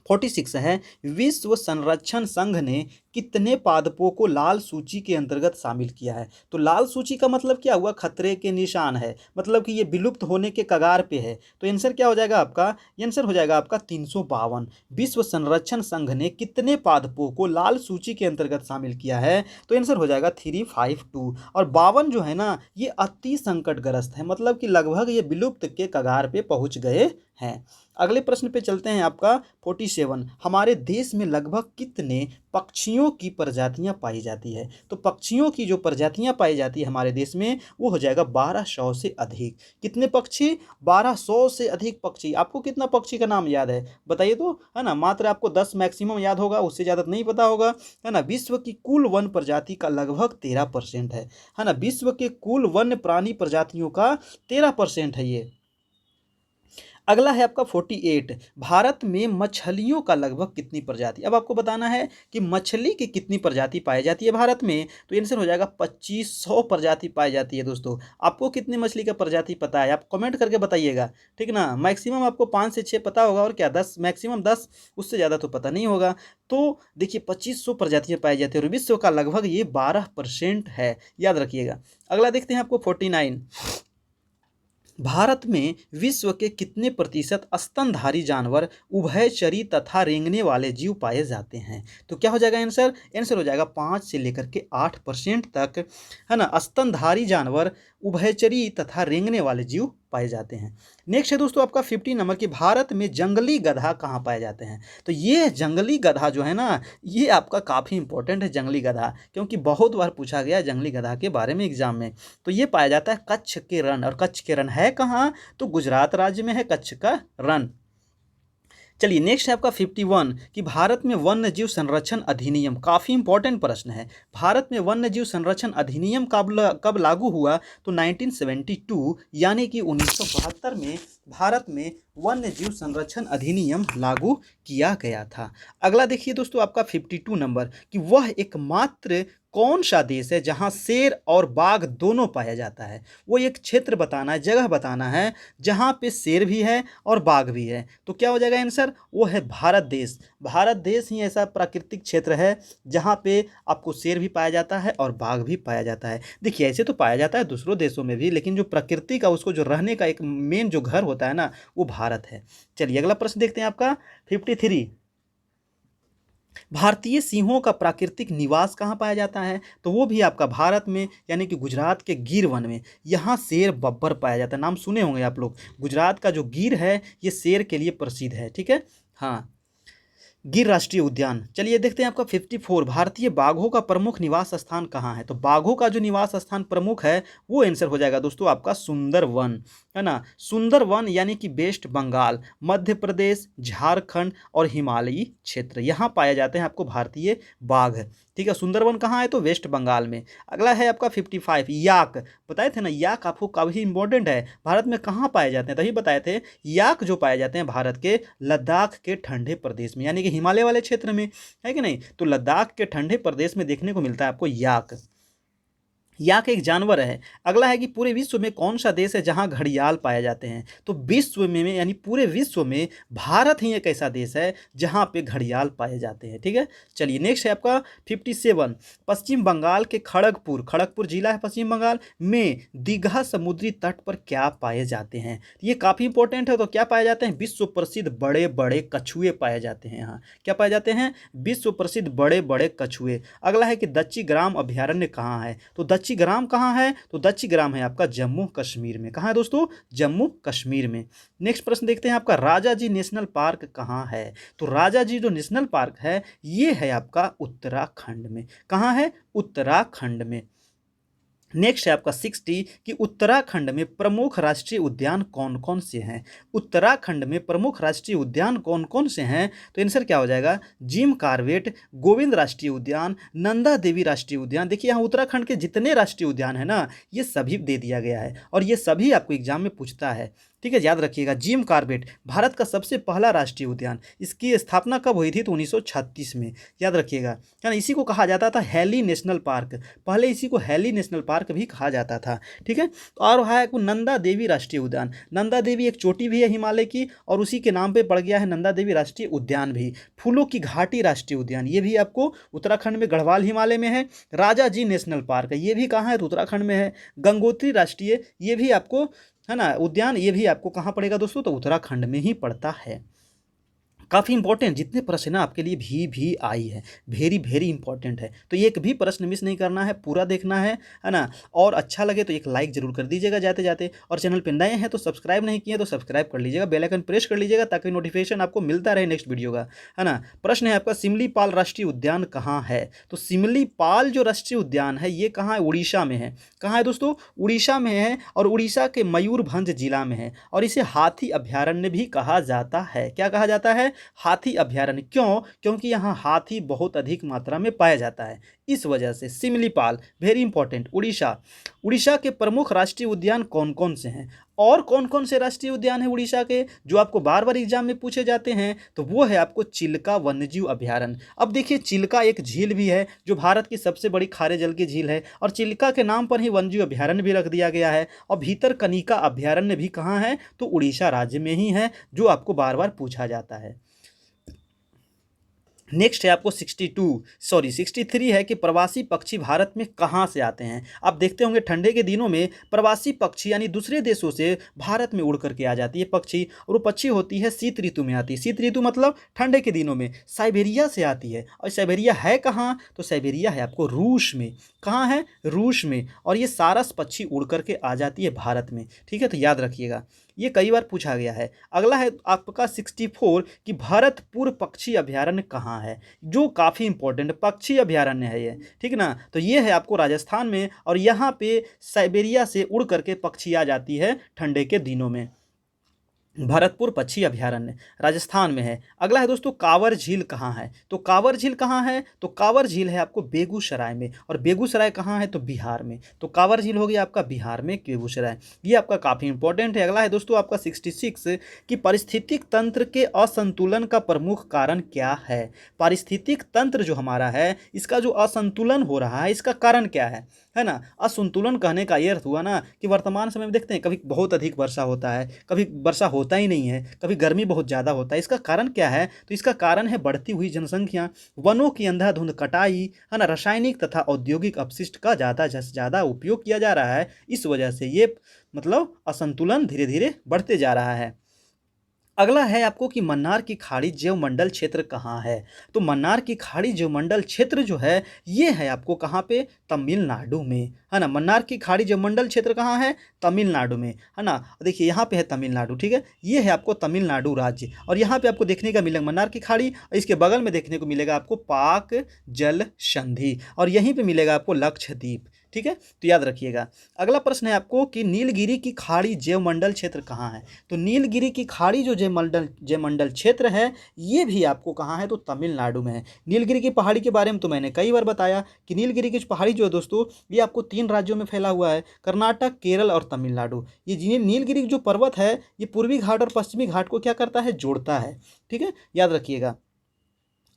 Speaker 1: 46 है, विश्व संरक्षण संघ ने कितने पादपों को लाल सूची के अंतर्गत शामिल किया है। तो लाल सूची का मतलब क्या हुआ, खतरे के निशान है, मतलब कि ये विलुप्त होने के कगार पे है। तो आंसर क्या हो जाएगा आपका, आंसर हो जाएगा आपका 352। विश्व संरक्षण संघ ने कितने पादपों को लाल सूची के अंतर्गत शामिल किया है, तो आंसर हो जाएगा 352। और 52 जो है ना ये अति संकटग्रस्त है, मतलब कि लगभग ये विलुप्त के कगार पे पहुंच गए हैं। अगले प्रश्न पे चलते हैं आपका 47, हमारे देश में लगभग कितने पक्षियों की प्रजातियां पाई जाती है। तो पक्षियों की जो प्रजातियां पाई जाती है हमारे देश में वो हो जाएगा 1200 से अधिक। कितने पक्षी, 1200 से अधिक पक्षी। आपको कितना पक्षी का नाम याद है बताइए तो, है ना, मात्र आपको 10 मैक्सिमम याद होगा, उससे ज़्यादा नहीं पता होगा, है ना। विश्व की कुल वन प्रजाति का लगभग 13% है ना, विश्व के कुल वन्य प्राणी प्रजातियों का 13% है ये। अगला है आपका 48, भारत में मछलियों का लगभग कितनी प्रजाति। अब आपको बताना है कि मछली की कितनी प्रजाति पाई जाती है भारत में, तो आंसर हो जाएगा 2500 प्रजाति पाई जाती है दोस्तों। आपको कितनी मछली का प्रजाति पता है आप कमेंट करके बताइएगा, ठीक ना। मैक्सिमम आपको 5 से 6 पता होगा और क्या 10, मैक्सिमम 10, उससे ज़्यादा तो पता नहीं होगा। तो देखिए 2500 प्रजातियाँ पाई जाती है और विश्व का लगभग ये 12% है, याद रखिएगा। अगला देखते हैं आपको 49, भारत में विश्व के कितने प्रतिशत स्तनधारी जानवर, उभयचरी तथा रेंगने वाले जीव पाए जाते हैं। तो क्या हो जाएगा आंसर, आंसर हो जाएगा 5 से लेकर के 8% तक, है ना, स्तनधारी जानवर, उभयचरी तथा रेंगने वाले जीव पाए जाते हैं। नेक्स्ट है दोस्तों आपका 50 नंबर की, भारत में जंगली गधा कहाँ पाए जाते हैं। तो ये जंगली गधा जो है ना ये आपका काफ़ी इंपॉर्टेंट है जंगली गधा, क्योंकि बहुत बार पूछा गया है जंगली गधा के बारे में एग्जाम में। तो ये पाया जाता है कच्छ के रण, और कच्छ के रण है कहाँ, तो गुजरात राज्य में है कच्छ का रण। चलिए नेक्स्ट है आपका 51 कि भारत में वन्य जीव संरक्षण अधिनियम, काफ़ी इंपॉर्टेंट प्रश्न है। भारत में वन्य जीव संरक्षण अधिनियम कब लागू हुआ? तो 1972 यानी कि 1972 में भारत में वन्य जीव संरक्षण अधिनियम लागू किया गया था। अगला देखिए दोस्तों आपका 52 नंबर कि वह एकमात्र कौन सा देश है जहां शेर और बाघ दोनों पाया जाता है? वो एक क्षेत्र बताना है, जगह बताना है जहां पे शेर भी है और बाघ भी है। तो क्या हो जाएगा आंसर? वो है भारत देश। भारत देश ही ऐसा प्राकृतिक क्षेत्र है जहां पे आपको शेर भी पाया जाता है और बाघ भी पाया जाता है। देखिए ऐसे तो पाया जाता है दूसरों देशों में भी, लेकिन जो प्रकृति का उसको जो रहने का एक मेन जो घर होता है ना, वो भारत है। चलिए अगला प्रश्न देखते हैं आपका 53। भारतीय सिंहों का प्राकृतिक निवास कहाँ पाया जाता है? तो वो भी आपका भारत में यानी कि गुजरात के गिर वन में। यहाँ शेर बब्बर पाया जाता है, नाम सुने होंगे आप लोग। गुजरात का जो गिर है ये शेर के लिए प्रसिद्ध है, ठीक है। हाँ, गिर राष्ट्रीय उद्यान। चलिए देखते हैं आपका 54 भारतीय बाघों का प्रमुख निवास स्थान कहाँ है? तो बाघों का जो निवास स्थान प्रमुख है वो आंसर हो जाएगा दोस्तों आपका सुंदरवन, है ना। सुंदरवन यानी कि वेस्ट बंगाल, मध्य प्रदेश, झारखंड और हिमालयी क्षेत्र, यहाँ पाए जाते हैं आपको भारतीय बाघ। ठीक है, सुंदरवन कहाँ है? तो वेस्ट बंगाल में। अगला है आपका 55 याक। बताए थे ना याक आपको काफ़ी इंपॉर्टेंट है। भारत में कहाँ पाए जाते हैं? तभी बताए थे याक जो पाए जाते हैं भारत के लद्दाख के ठंडे प्रदेश में, यानी कि हिमालय वाले क्षेत्र में, है कि नहीं। तो लद्दाख के ठंडे प्रदेश में देखने को मिलता है आपको याक। याक एक जानवर है। अगला है कि पूरे विश्व में कौन सा देश है जहां घड़ियाल पाए जाते हैं? तो विश्व में यानी पूरे विश्व में भारत ही एक ऐसा देश है जहां पे घड़ियाल पाए जाते हैं, ठीक है। चलिए नेक्स्ट है आपका 57 पश्चिम बंगाल के खड़गपुर जिला है पश्चिम बंगाल में दीघा समुद्री तट पर क्या पाए जाते हैं? ये काफ़ी इंपॉर्टेंट है। तो क्या पाए जाते हैं? विश्व प्रसिद्ध बड़े बड़े कछुए पाए जाते हैं यहाँ। क्या पाए जाते हैं? विश्व प्रसिद्ध बड़े बड़े कछुए। अगला है कि दच्ची ग्राम अभ्यारण्य कहाँ है? तो दच्ची ग्राम कहाँ है? तो दच्ची ग्राम है आपका जम्मू कश्मीर में। कहाँ है दोस्तों? जम्मू कश्मीर में। नेक्स्ट प्रश्न देखते हैं आपका राजा जी नेशनल पार्क कहाँ है? तो राजा जी जो नेशनल पार्क है ये है आपका उत्तराखंड में। कहाँ है? उत्तराखंड में। नेक्स्ट है आपका 60 कि उत्तराखंड में प्रमुख राष्ट्रीय उद्यान कौन कौन से हैं? उत्तराखंड में प्रमुख राष्ट्रीय उद्यान कौन कौन से हैं? तो आंसर क्या हो जाएगा? जिम कॉर्बेट, गोविंद राष्ट्रीय उद्यान, नंदा देवी राष्ट्रीय उद्यान। देखिए यहाँ उत्तराखंड के जितने राष्ट्रीय उद्यान है ना, ये सभी दे दिया गया है और ये सभी आपको एग्जाम में पूछता है, ठीक है। याद रखिएगा जिम कॉर्बेट भारत का सबसे पहला राष्ट्रीय उद्यान, इसकी स्थापना कब हुई थी? तो 1936 में। याद रखिएगा, है ना। इसी को कहा जाता था हैली नेशनल पार्क, पहले इसी को हैली नेशनल पार्क भी कहा जाता था, ठीक है। और वह है नंदा देवी राष्ट्रीय उद्यान। नंदा देवी एक चोटी भी है हिमालय की और उसी के नाम पे पड़ गया है नंदा देवी राष्ट्रीय उद्यान भी। फूलों की घाटी राष्ट्रीय उद्यान ये भी आपको उत्तराखंड में गढ़वाल हिमालय में है। राजा जी नेशनल पार्क ये भी कहाँ है? तो उत्तराखंड में है। गंगोत्री राष्ट्रीय ये भी आपको, है ना, उद्यान ये भी आपको कहाँ पड़ेगा दोस्तों? तो उत्तराखंड में ही पड़ता है। काफ़ी इंपॉर्टेंट जितने प्रश्न ना आपके लिए भी आई है, वेरी वेरी इंपॉर्टेंट है। तो एक भी प्रश्न मिस नहीं करना है, पूरा देखना है ना। और अच्छा लगे तो एक लाइक जरूर कर दीजिएगा जाते जाते, और चैनल पर नए हैं तो सब्सक्राइब नहीं किए तो सब्सक्राइब कर लीजिएगा, बेल आइकन प्रेस कर लीजिएगा ताकि नोटिफिकेशन आपको मिलता रहे नेक्स्ट वीडियो का, है ना। प्रश्न है आपका सिमलीपाल राष्ट्रीय उद्यान कहाँ है? तो सिमलीपाल जो राष्ट्रीय उद्यान है ये कहाँ है? उड़ीसा में है। कहाँ है दोस्तों? उड़ीसा में है और उड़ीसा के मयूरभंज जिला में है और इसे हाथी अभ्यारण्य भी कहा जाता है। क्या कहा जाता है? हाथी अभ्यारण्य। क्यों? क्योंकि यहाँ हाथी बहुत अधिक मात्रा में पाया जाता है, इस वजह से सिमलीपाल वेरी इंपॉर्टेंट। उड़ीसा के प्रमुख राष्ट्रीय उद्यान कौन कौन से हैं? और कौन कौन से राष्ट्रीय उद्यान हैं उड़ीसा के जो आपको बार बार एग्जाम में पूछे जाते हैं? तो वो है आपको चिल्का वन्यजीव अभ्यारण्य। अब देखिए चिल्का एक झील भी है जो भारत की सबसे बड़ी खारे जल की झील है और चिल्का के नाम पर ही वन्यजीव अभ्यारण्य भी रख दिया गया है। और भीतरकनिका अभ्यारण्य भी कहाँ है? तो उड़ीसा राज्य में ही है, जो आपको बार बार पूछा जाता है। नेक्स्ट है आपको 63 है कि प्रवासी पक्षी भारत में कहाँ से आते हैं? आप देखते होंगे ठंडे के दिनों में प्रवासी पक्षी यानी दूसरे देशों से भारत में उड़ करके आ जाती है पक्षी, और वो पक्षी होती है शीत ऋतु में आती है। शीत ऋतु मतलब ठंडे के दिनों में साइबेरिया से आती है। और साइबेरिया है कहाँ? तो साइबेरिया है आपको रूस में। कहाँ है? रूस में। और ये सारस पक्षी उड़ करके आ जाती है भारत में, ठीक है। तो याद रखिएगा, ये कई बार पूछा गया है। अगला है आपका 64 कि भरतपुर पक्षी अभ्यारण्य कहाँ है? जो काफ़ी इंपॉर्टेंट पक्षी अभ्यारण्य है ये, ठीक ना। तो ये है आपको राजस्थान में और यहाँ पे साइबेरिया से उड़ करके पक्षी आ जाती है ठंडे के दिनों में। भरतपुर पक्षी अभयारण्य राजस्थान में है। अगला है दोस्तों कांवर झील कहाँ है, तो कांवर झील कहाँ है, तो कांवर झील है आपको बेगूसराय में, और बेगूसराय कहाँ है, तो बिहार में। तो कांवर झील हो गया आपका बिहार में बेगूसराय, ये आपका काफ़ी इंपॉर्टेंट है। अगला है दोस्तों आपका 66 कि पारिस्थितिक तंत्र के असंतुलन का प्रमुख कारण क्या है। पारिस्थितिक तंत्र जो हमारा है इसका जो असंतुलन हो रहा है इसका कारण क्या है ना। असंतुलन कहने का ये अर्थ हुआ ना कि वर्तमान समय में देखते हैं कभी बहुत अधिक वर्षा होता है, कभी वर्षा होता ही नहीं है, कभी गर्मी बहुत ज़्यादा होता है। इसका कारण क्या है, तो इसका कारण है बढ़ती हुई जनसंख्या, वनों की अंधाधुंध कटाई, है ना, रासायनिक तथा औद्योगिक अपशिष्ट का ज़्यादा से ज़्यादा उपयोग किया जा रहा है। इस वजह से ये मतलब असंतुलन धीरे धीरे बढ़ते जा रहा है। अगला है आपको कि मन्नार की खाड़ी जैवमंडल क्षेत्र कहाँ है, तो मन्नार की खाड़ी जैवमंडल क्षेत्र जो है ये है आपको कहाँ पे, तमिलनाडु में, है ना। मन्नार की खाड़ी जैवमंडल क्षेत्र कहाँ है, तमिलनाडु में, है ना। देखिए यहाँ पे है तमिलनाडु, ठीक है, ये है आपको तमिलनाडु राज्य, और यहाँ पे आपको देखने का मिलेगा मन्नार की खाड़ी, और इसके बगल में देखने को मिलेगा आपको पाक जल संधि, और यहीं पे मिलेगा आपको लक्षद्वीप, ठीक है, तो याद रखिएगा। अगला प्रश्न है आपको कि नीलगिरी की खाड़ी जैवमंडल क्षेत्र कहाँ है, तो नीलगिरी की खाड़ी जो जैवमंडल क्षेत्र है ये भी आपको कहाँ है, तो तमिलनाडु में है। नीलगिरी की पहाड़ी के बारे में तो मैंने कई बार बताया कि नीलगिरी की पहाड़ी जो है दोस्तों ये आपको 3 राज्यों में फैला हुआ है, कर्नाटक, केरल और तमिलनाडु। ये नीलगिरी जो पर्वत है ये पूर्वी घाट और पश्चिमी घाट को क्या करता है, जोड़ता है, ठीक है, याद रखिएगा।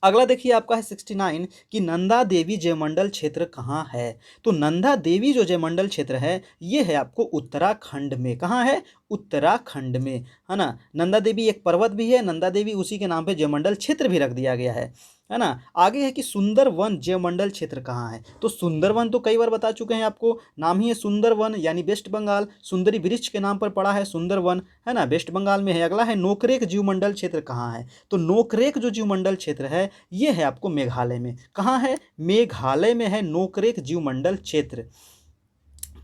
Speaker 1: अगला देखिए आपका है 69 कि नंदा देवी जयमंडल क्षेत्र कहाँ है, तो नंदा देवी जो जयमंडल क्षेत्र है ये है आपको उत्तराखंड में, कहाँ है, उत्तराखंड में, है ना। नंदा देवी एक पर्वत भी है, नंदा देवी उसी के नाम पे जयमंडल क्षेत्र भी रख दिया गया है ना। आगे है कि सुंदरवन जयमंडल क्षेत्र कहाँ है, तो सुंदरवन तो कई बार बता चुके हैं आपको, नाम ही है सुंदरवन, यानी वेस्ट बंगाल, सुंदरी वृक्ष के नाम पर पड़ा है सुंदरवन, है ना, वेस्ट बंगाल में है। अगला है नोकरेक जीवमंडल क्षेत्र कहाँ है, तो नोकरेक जो जीवमंडल क्षेत्र है ये है आपको मेघालय में, कहाँ है, मेघालय में है नोकरेक जीवमंडल क्षेत्र,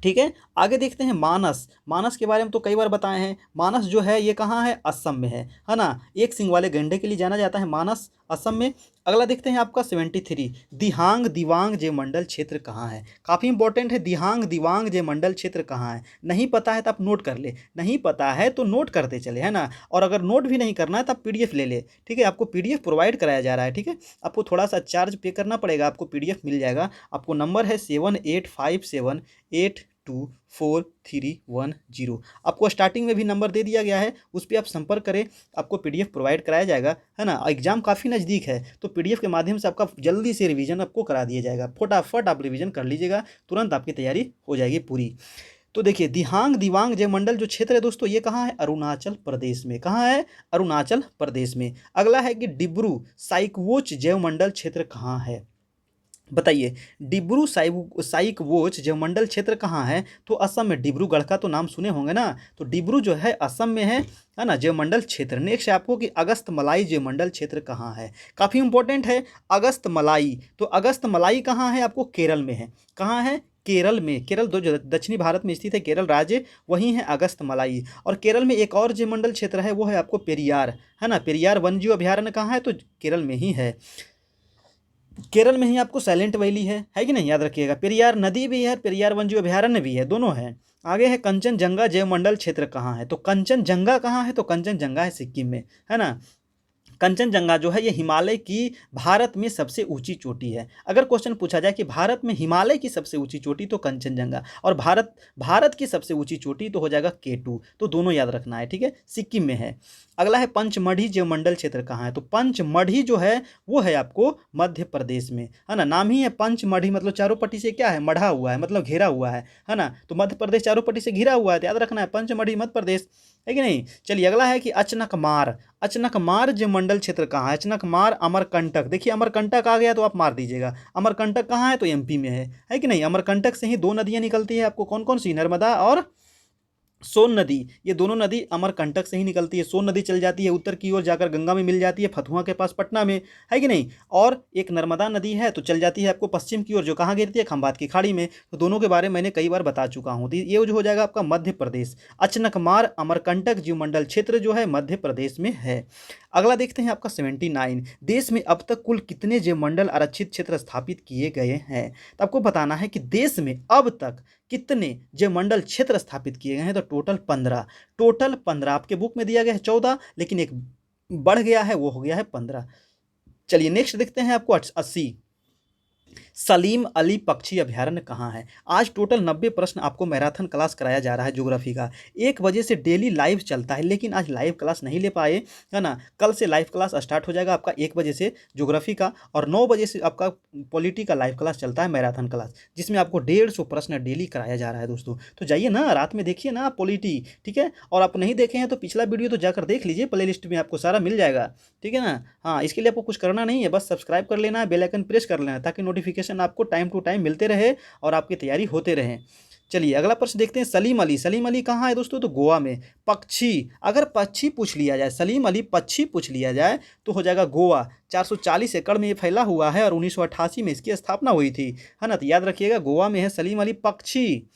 Speaker 1: ठीक है। आगे देखते हैं मानस, मानस के बारे में तो कई बार बताए हैं। मानस जो है ये कहाँ है, असम में है ना। एक सिंग वाले गैंडे के लिए जाना जाता है मानस, असम में। अगला देखते हैं आपका 73 दिहांग दिवांग जयमंडल क्षेत्र कहाँ है, काफ़ी इंपॉर्टेंट है। दिहांग दिवांग जयमंडल क्षेत्र कहाँ है, नहीं पता है तो आप नोट कर ले, नहीं पता है तो नोट करते चले, है ना। और अगर नोट भी नहीं करना है तो आप पीडीएफ ले ले, ठीक है, आपको पीडीएफ प्रोवाइड कराया जा रहा है, ठीक है। आपको थोड़ा सा चार्ज पे करना पड़ेगा, आपको पीडीएफ मिल जाएगा। आपको नंबर है 7857824310, आपको स्टार्टिंग में भी नंबर दे दिया गया है, उस पर आप संपर्क करें, आपको पीडीएफ प्रोवाइड कराया जाएगा, है ना। एग्जाम काफ़ी नज़दीक है तो पीडीएफ के माध्यम से आपका जल्दी से रिवीजन आपको करा दिया जाएगा, फटाफट आप रिवीजन कर लीजिएगा, तुरंत आपकी तैयारी हो जाएगी पूरी। तो देखिए दिहांग दिवांग जयमंडल जो क्षेत्र है दोस्तों ये कहाँ है, अरुणाचल प्रदेश में, कहाँ है, अरुणाचल प्रदेश में। अगला है कि डिब्रू साइकवोच जैवमंडल क्षेत्र कहाँ है, बताइए। डिब्रू साइकवोच जयमंडल क्षेत्र कहाँ है, तो असम में, डिब्रूगढ़ का तो नाम सुने होंगे ना, तो डिब्रू जो है असम में है ना, जयमंडल क्षेत्र। नेक्स्ट है आपको कि अगस्त मलाई जयमंडल क्षेत्र कहाँ है, काफ़ी इंपॉर्टेंट है अगस्त मलाई, तो अगस्त मलाई कहाँ है, आपको केरल में है, कहाँ है, केरल में। केरल जो दक्षिणी भारत में स्थित है केरल राज्य, वहीं है अगस्त मलाई। और केरल में एक और जयमंडल क्षेत्र है वो है आपको पेरियार, है ना, पेरियार वन्यजीव अभयारण्य कहाँ है, तो केरल में ही है, केरल में ही आपको साइलेंट वैली है कि नहीं, याद रखिएगा। पेरियार नदी भी है, पेरियार वन्यजीव अभयारण्य भी है, दोनों है। आगे है कंचनजंगा जैवमंडल क्षेत्र कहाँ है, तो कंचनजंगा कहाँ है, तो कंचनजंगा है सिक्किम में, है ना। कंचनजंगा जो है ये हिमालय की भारत में सबसे ऊंची चोटी है। अगर क्वेश्चन पूछा जाए कि भारत में हिमालय की सबसे ऊंची चोटी तो कंचनजंगा, और भारत की सबसे ऊंची चोटी तो हो जाएगा केटू, तो दोनों याद रखना है, ठीक है, सिक्किम में है। अगला है पंचमढ़ी जैवमंडल क्षेत्र कहाँ है, तो पंचमढ़ी जो है वो है आपको मध्य प्रदेश में, है ना। नाम ही है पंचमढ़ी, मतलब चारों पट्टी से क्या है, मढ़ा हुआ है, मतलब घेरा हुआ है ना। तो मध्य प्रदेश चारों पट्टी से घिरा हुआ है, तो याद रखना है पंचमढ़ी मध्य प्रदेश, है कि नहीं। चलिए अगला है कि अचनकमार, अचनकमार जयमंडल क्षेत्र कहाँ है, अचनकमार अमरकंटक, देखिए अमरकंटक आ गया तो आप मार दीजिएगा, अमरकंटक कहाँ है, तो एमपी में है कि नहीं। अमरकंटक से ही 2 नदियाँ निकलती है, आपको कौन कौन सी, नर्मदा और सोन नदी, ये दोनों नदी अमरकंटक से ही निकलती है। सोन नदी चल जाती है उत्तर की ओर जाकर गंगा में मिल जाती है फतुहा के पास पटना में, है कि नहीं। और एक नर्मदा नदी है तो चल जाती है आपको पश्चिम की ओर, जो कहाँ गिरती है, खंभात की खाड़ी में। तो दोनों के बारे में मैंने कई बार बता चुका हूँ, तो ये जो हो जाएगा आपका मध्य प्रदेश। अचनकमार अमरकंटक जीवमंडल क्षेत्र जो है मध्य प्रदेश में है। अगला देखते हैं आपका 79, देश में अब तक कुल कितने जीवमंडल आरक्षित क्षेत्र स्थापित किए गए हैं। तो आपको बताना है कि देश में अब तक कितने जीवमंडल क्षेत्र स्थापित किए गए हैं। तो टोटल 15, टोटल 15 आपके बुक में दिया गया है 14, लेकिन एक बढ़ गया है, वो हो गया है 15। चलिए नेक्स्ट देखते हैं आपको 80, सलीम अली पक्षी अभयारण्य कहाँ है। आज टोटल 90 प्रश्न आपको मैराथन क्लास कराया जा रहा है ज्योग्राफी का। 1 बजे से डेली लाइव चलता है, लेकिन आज लाइव क्लास नहीं ले पाए, है ना। कल से लाइव क्लास स्टार्ट हो जाएगा आपका 1 बजे से ज्योग्राफी का, और 9 बजे से आपका पॉलिटी का लाइव क्लास चलता है मैराथन क्लास, जिसमें आपको 150 प्रश्न डेली कराया जा रहा है दोस्तों। तो जाइए ना, रात में देखिए ना पॉलिटी, ठीक है। और आप नहीं देखे हैं तो पिछला वीडियो तो जाकर देख लीजिए, प्ले लिस्ट में आपको सारा मिल जाएगा, ठीक है ना। हाँ, इसके लिए आपको कुछ करना नहीं है, बस सब्सक्राइब कर लेना है, बेल आइकन प्रेस कर लेना है, ताकि नोटिफिकेशन आपको टाइम टू टाइम मिलते रहे और आपकी तैयारी होते रहे। चलिए अगला प्रश्न देखते हैं, सलीम अली, सलीम अली कहाँ है दोस्तों। तो गोवा में। पक्षी, अगर पक्षी पूछ लिया जाए, सलीम अली पक्षी पूछ लिया जाए तो हो जाएगा गोवा। 440 एकड़ में ये फैला हुआ है और 1988 में इसकी स्थापना हुई थी, है ना। तो याद रखिएगा गोवा में है सलीम अली पक्षी।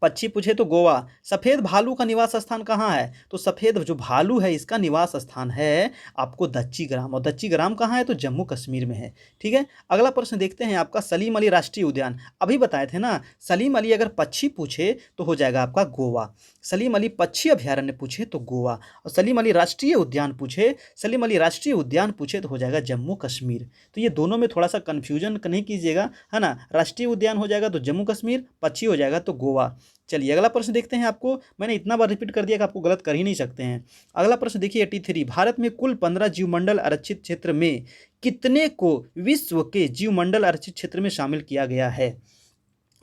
Speaker 1: पक्षी पूछे तो गोवा। सफ़ेद भालू का निवास स्थान कहाँ है। तो सफ़ेद जो भालू है इसका निवास स्थान है आपको दच्ची ग्राम, और दच्ची ग्राम कहाँ है तो जम्मू कश्मीर में है, ठीक है। अगला प्रश्न देखते हैं आपका, सलीम अली राष्ट्रीय उद्यान। अभी बताए थे ना, सलीम अली अगर पक्षी पूछे तो हो जाएगा आपका गोवा, सलीम अली पक्षी अभयारण्य पूछे तो गोवा, और सलीम अली राष्ट्रीय उद्यान पूछे, सलीम अली राष्ट्रीय उद्यान पूछे तो हो जाएगा जम्मू कश्मीर। तो ये दोनों में थोड़ा सा कन्फ्यूजन नहीं कीजिएगा, है ना। राष्ट्रीय उद्यान हो जाएगा तो जम्मू कश्मीर, पक्षी हो जाएगा तो गोवा। चलिए अगला प्रश्न देखते हैं, आपको मैंने इतना बार रिपीट कर दिया कि आपको गलत कर ही नहीं सकते हैं। अगला प्रश्न देखिए 83, भारत में कुल 15 जीवमंडल आरक्षित क्षेत्र में कितने को विश्व के जीवमंडल आरक्षित क्षेत्र में शामिल किया गया है।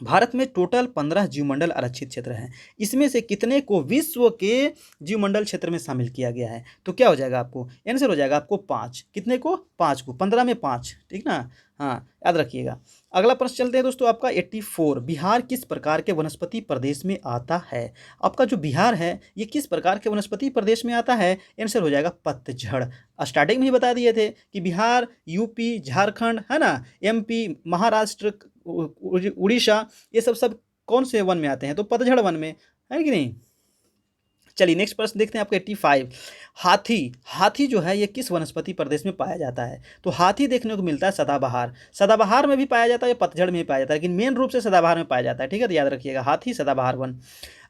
Speaker 1: भारत में टोटल 15 जीवमंडल आरक्षित क्षेत्र हैं, इसमें से कितने को विश्व के जीवमंडल क्षेत्र में शामिल किया गया है। तो क्या हो जाएगा आपको, आंसर हो जाएगा आपको 5। कितने को, 5 को, 15 में 5, ठीक ना। हाँ, याद रखिएगा। अगला प्रश्न चलते हैं दोस्तों आपका 84, बिहार किस प्रकार के वनस्पति प्रदेश में आता है। आपका जो बिहार है ये किस प्रकार के वनस्पति प्रदेश में आता है, आंसर हो जाएगा पतझड़। स्टार्टिंग में ही बता दिए थे कि बिहार, यूपी, झारखंड, है ना, एमपी, महाराष्ट्र, उड़ीसा, ये सब कौन से वन में आते हैं, तो पतझड़ वन में, है कि नहीं। चलिए नेक्स्ट प्रश्न देखते हैं आपका 85, हाथी, हाथी जो है ये किस वनस्पति प्रदेश में पाया जाता है। तो हाथी देखने को मिलता है सदाबहार, सदाबहार में भी पाया जाता है, पतझड़ में भी पाया जाता है, लेकिन मेन रूप से सदाबहार में पाया जाता है, ठीक है। तो याद रखिएगा हाथी सदाबहार वन।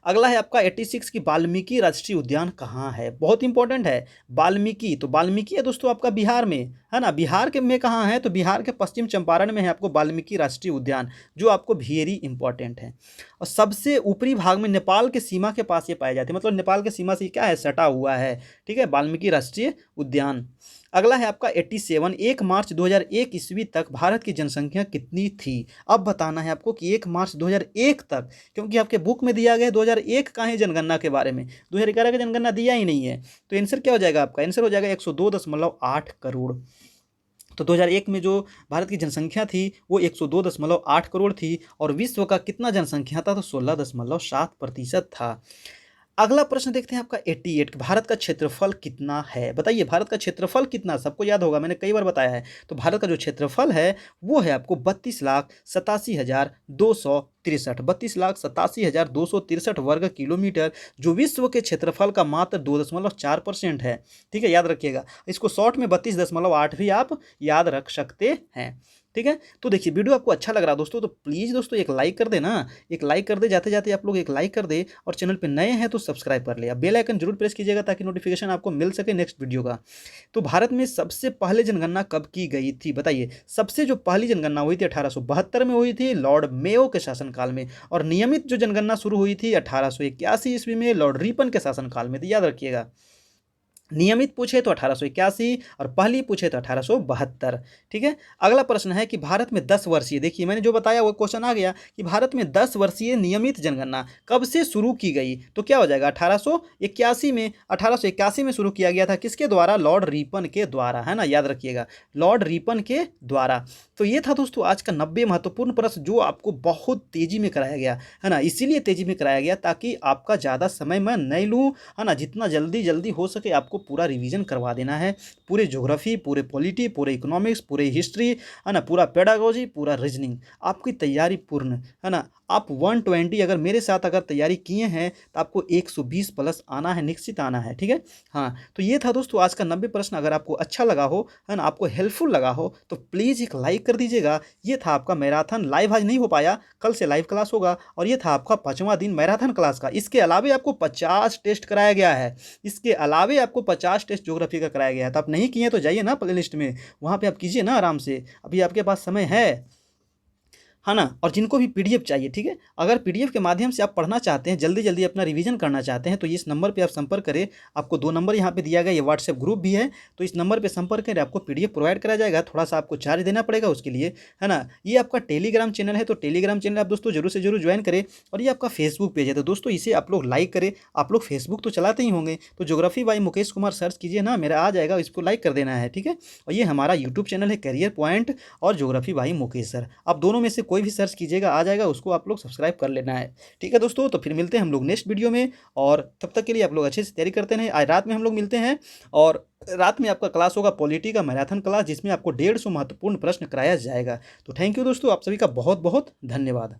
Speaker 1: अगला है आपका 86 की वाल्मीकि राष्ट्रीय उद्यान कहाँ है, बहुत इंपॉर्टेंट है वाल्मीकि। तो वाल्मीकि है दोस्तों आपका बिहार में, है ना। बिहार के में कहाँ है, तो बिहार के पश्चिम चंपारण में है आपको वाल्मीकि राष्ट्रीय उद्यान, जो आपको वेरी इंपॉर्टेंट है। और सबसे ऊपरी भाग में नेपाल के सीमा के पास ये पाए जाते हैं, मतलब नेपाल के सीमा से क्या है, सटा हुआ है, ठीक है, वाल्मीकि राष्ट्रीय उद्यान। अगला है आपका 87, 1 मार्च 2001 ईस्वी तक भारत की जनसंख्या कितनी थी। अब बताना है आपको कि 1 मार्च 2001 तक, क्योंकि आपके बुक में दिया गया है 2001 का है जनगणना के बारे में, 2011 का जनगणना दिया ही नहीं है। तो आंसर क्या हो जाएगा आपका, आंसर हो जाएगा 102.8 करोड़। तो 2001 में जो भारत की जनसंख्या थी वो 102.8 करोड़ थी, और विश्व का कितना जनसंख्या था, तो 16.7% था। अगला प्रश्न देखते हैं आपका 88, भारत का क्षेत्रफल कितना है। बताइए भारत का क्षेत्रफल कितना, सबको याद होगा, मैंने कई बार बताया है। तो भारत का जो क्षेत्रफल है वो है आपको 32,87,263, 32,87,263 वर्ग किलोमीटर, जो विश्व के क्षेत्रफल का मात्र 2.4% है, ठीक है। याद रखिएगा, इसको शॉर्ट में 32.8 भी आप याद रख सकते हैं, ठीक है। तो देखिए वीडियो आपको अच्छा लग रहा है दोस्तों, तो प्लीज़ दोस्तों एक लाइक कर दे ना, एक लाइक कर दे, जाते जाते आप लोग एक लाइक कर दे, और चैनल पे नए हैं तो सब्सक्राइब कर ले, अब बेल आइकन जरूर प्रेस कीजिएगा ताकि नोटिफिकेशन आपको मिल सके नेक्स्ट वीडियो का। तो भारत में सबसे पहले जनगणना कब की गई थी, बताइए। सबसे जो पहली जनगणना हुई थी 1872 में हुई थी, लॉर्ड मेयो के शासनकाल में, और नियमित जो जनगणना शुरू हुई थी 1881 ईस्वी में, लॉर्ड रिपन के शासनकाल में। तो याद रखिएगा, नियमित पूछे तो 1881 और पहली पूछे तो 1872, ठीक है। अगला प्रश्न है कि भारत में 10 वर्षीय, देखिए मैंने जो बताया वो क्वेश्चन आ गया कि भारत में 10 वर्षीय नियमित जनगणना कब से शुरू की गई। तो क्या हो जाएगा 1881 में, 1881 में शुरू किया गया था, किसके द्वारा, लॉर्ड रिपन के द्वारा, है ना। याद रखिएगा, लॉर्ड रिपन के द्वारा। तो ये था दोस्तों आज का 90 महत्वपूर्ण प्रश्न, जो आपको बहुत तेजी में कराया गया, है ना। इसीलिए तेजी में कराया गया ताकि आपका ज़्यादा समय मैं नहीं लूँ, है ना, जितना जल्दी जल्दी हो सके आपको पूरा रिवीजन करवा देना है। पूरे ज्योग्राफी, पूरे पॉलिटी, पूरे इकोनॉमिक्स, पूरे हिस्ट्री, है ना, पूरा पेडागोजी, पूरा रीजनिंग, आपकी तैयारी पूर्ण, है ना। आप 120 अगर मेरे साथ अगर तैयारी किए हैं तो आपको 120 प्लस आना है, निश्चित आना है, ठीक है। हाँ, तो ये था दोस्तों आज का 90 प्रश्न। अगर आपको अच्छा लगा हो, है ना, आपको हेल्पफुल लगा हो, तो प्लीज़ एक लाइक कर दीजिएगा। ये था आपका मैराथन। लाइव आज नहीं हो पाया, कल से लाइव क्लास होगा। और ये था आपका 5वां दिन मैराथन क्लास का। इसके अलावे आपको 50 टेस्ट कराया गया है। इसके अलावे आपको 50 टेस्ट ज्योग्राफी का कराया गया है। तो आप नहीं किए तो जाइए ना प्ले लिस्ट में, वहाँ पे आप कीजिए ना आराम से, अभी आपके पास समय है ना। और जिनको भी पीडीएफ चाहिए, ठीक है, अगर पीडीएफ के माध्यम से आप पढ़ना चाहते हैं, जल्दी जल्दी अपना रिवीजन करना चाहते हैं, तो इस नंबर पे आप संपर्क करें। आपको 2 नंबर यहाँ पे दिया गया, ये व्हाट्सएप ग्रुप भी है, तो इस नंबर पे संपर्क करें, आपको पीडीएफ प्रोवाइड कराया जाएगा। थोड़ा सा आपको चार्ज देना पड़ेगा उसके लिए, है ना। ये आपका टेलीग्राम चैनल है, तो टेलीग्राम चैनल आप दोस्तों जरूर से जरूर ज्वाइन करें। और ये आपका फेसबुक पेज है, तो दोस्तों इसे आप लोग लाइक करें। आप लोग फेसबुक तो चलाते ही होंगे, तो geography by Mukesh Kumar search कीजिए ना, मेरा आ जाएगा, इसको लाइक कर देना है, ठीक है। और ये हमारा यूट्यूब चैनल है करियर पॉइंट और ज्योग्राफी बाई मुकेश सर, आप दोनों में से कोई भी सर्च कीजिएगा, आ जाएगा, उसको आप लोग सब्सक्राइब कर लेना है, ठीक है दोस्तों। तो फिर मिलते हैं हम लोग नेक्स्ट वीडियो में, और तब तक के लिए आप लोग अच्छे से तैयारी करते रहें। आज रात में हम लोग मिलते हैं, और रात में आपका क्लास होगा पॉलिटी का मैराथन क्लास, जिसमें आपको 150 महत्वपूर्ण प्रश्न कराया जाएगा। तो थैंक यू दोस्तों, आप सभी का बहुत बहुत धन्यवाद।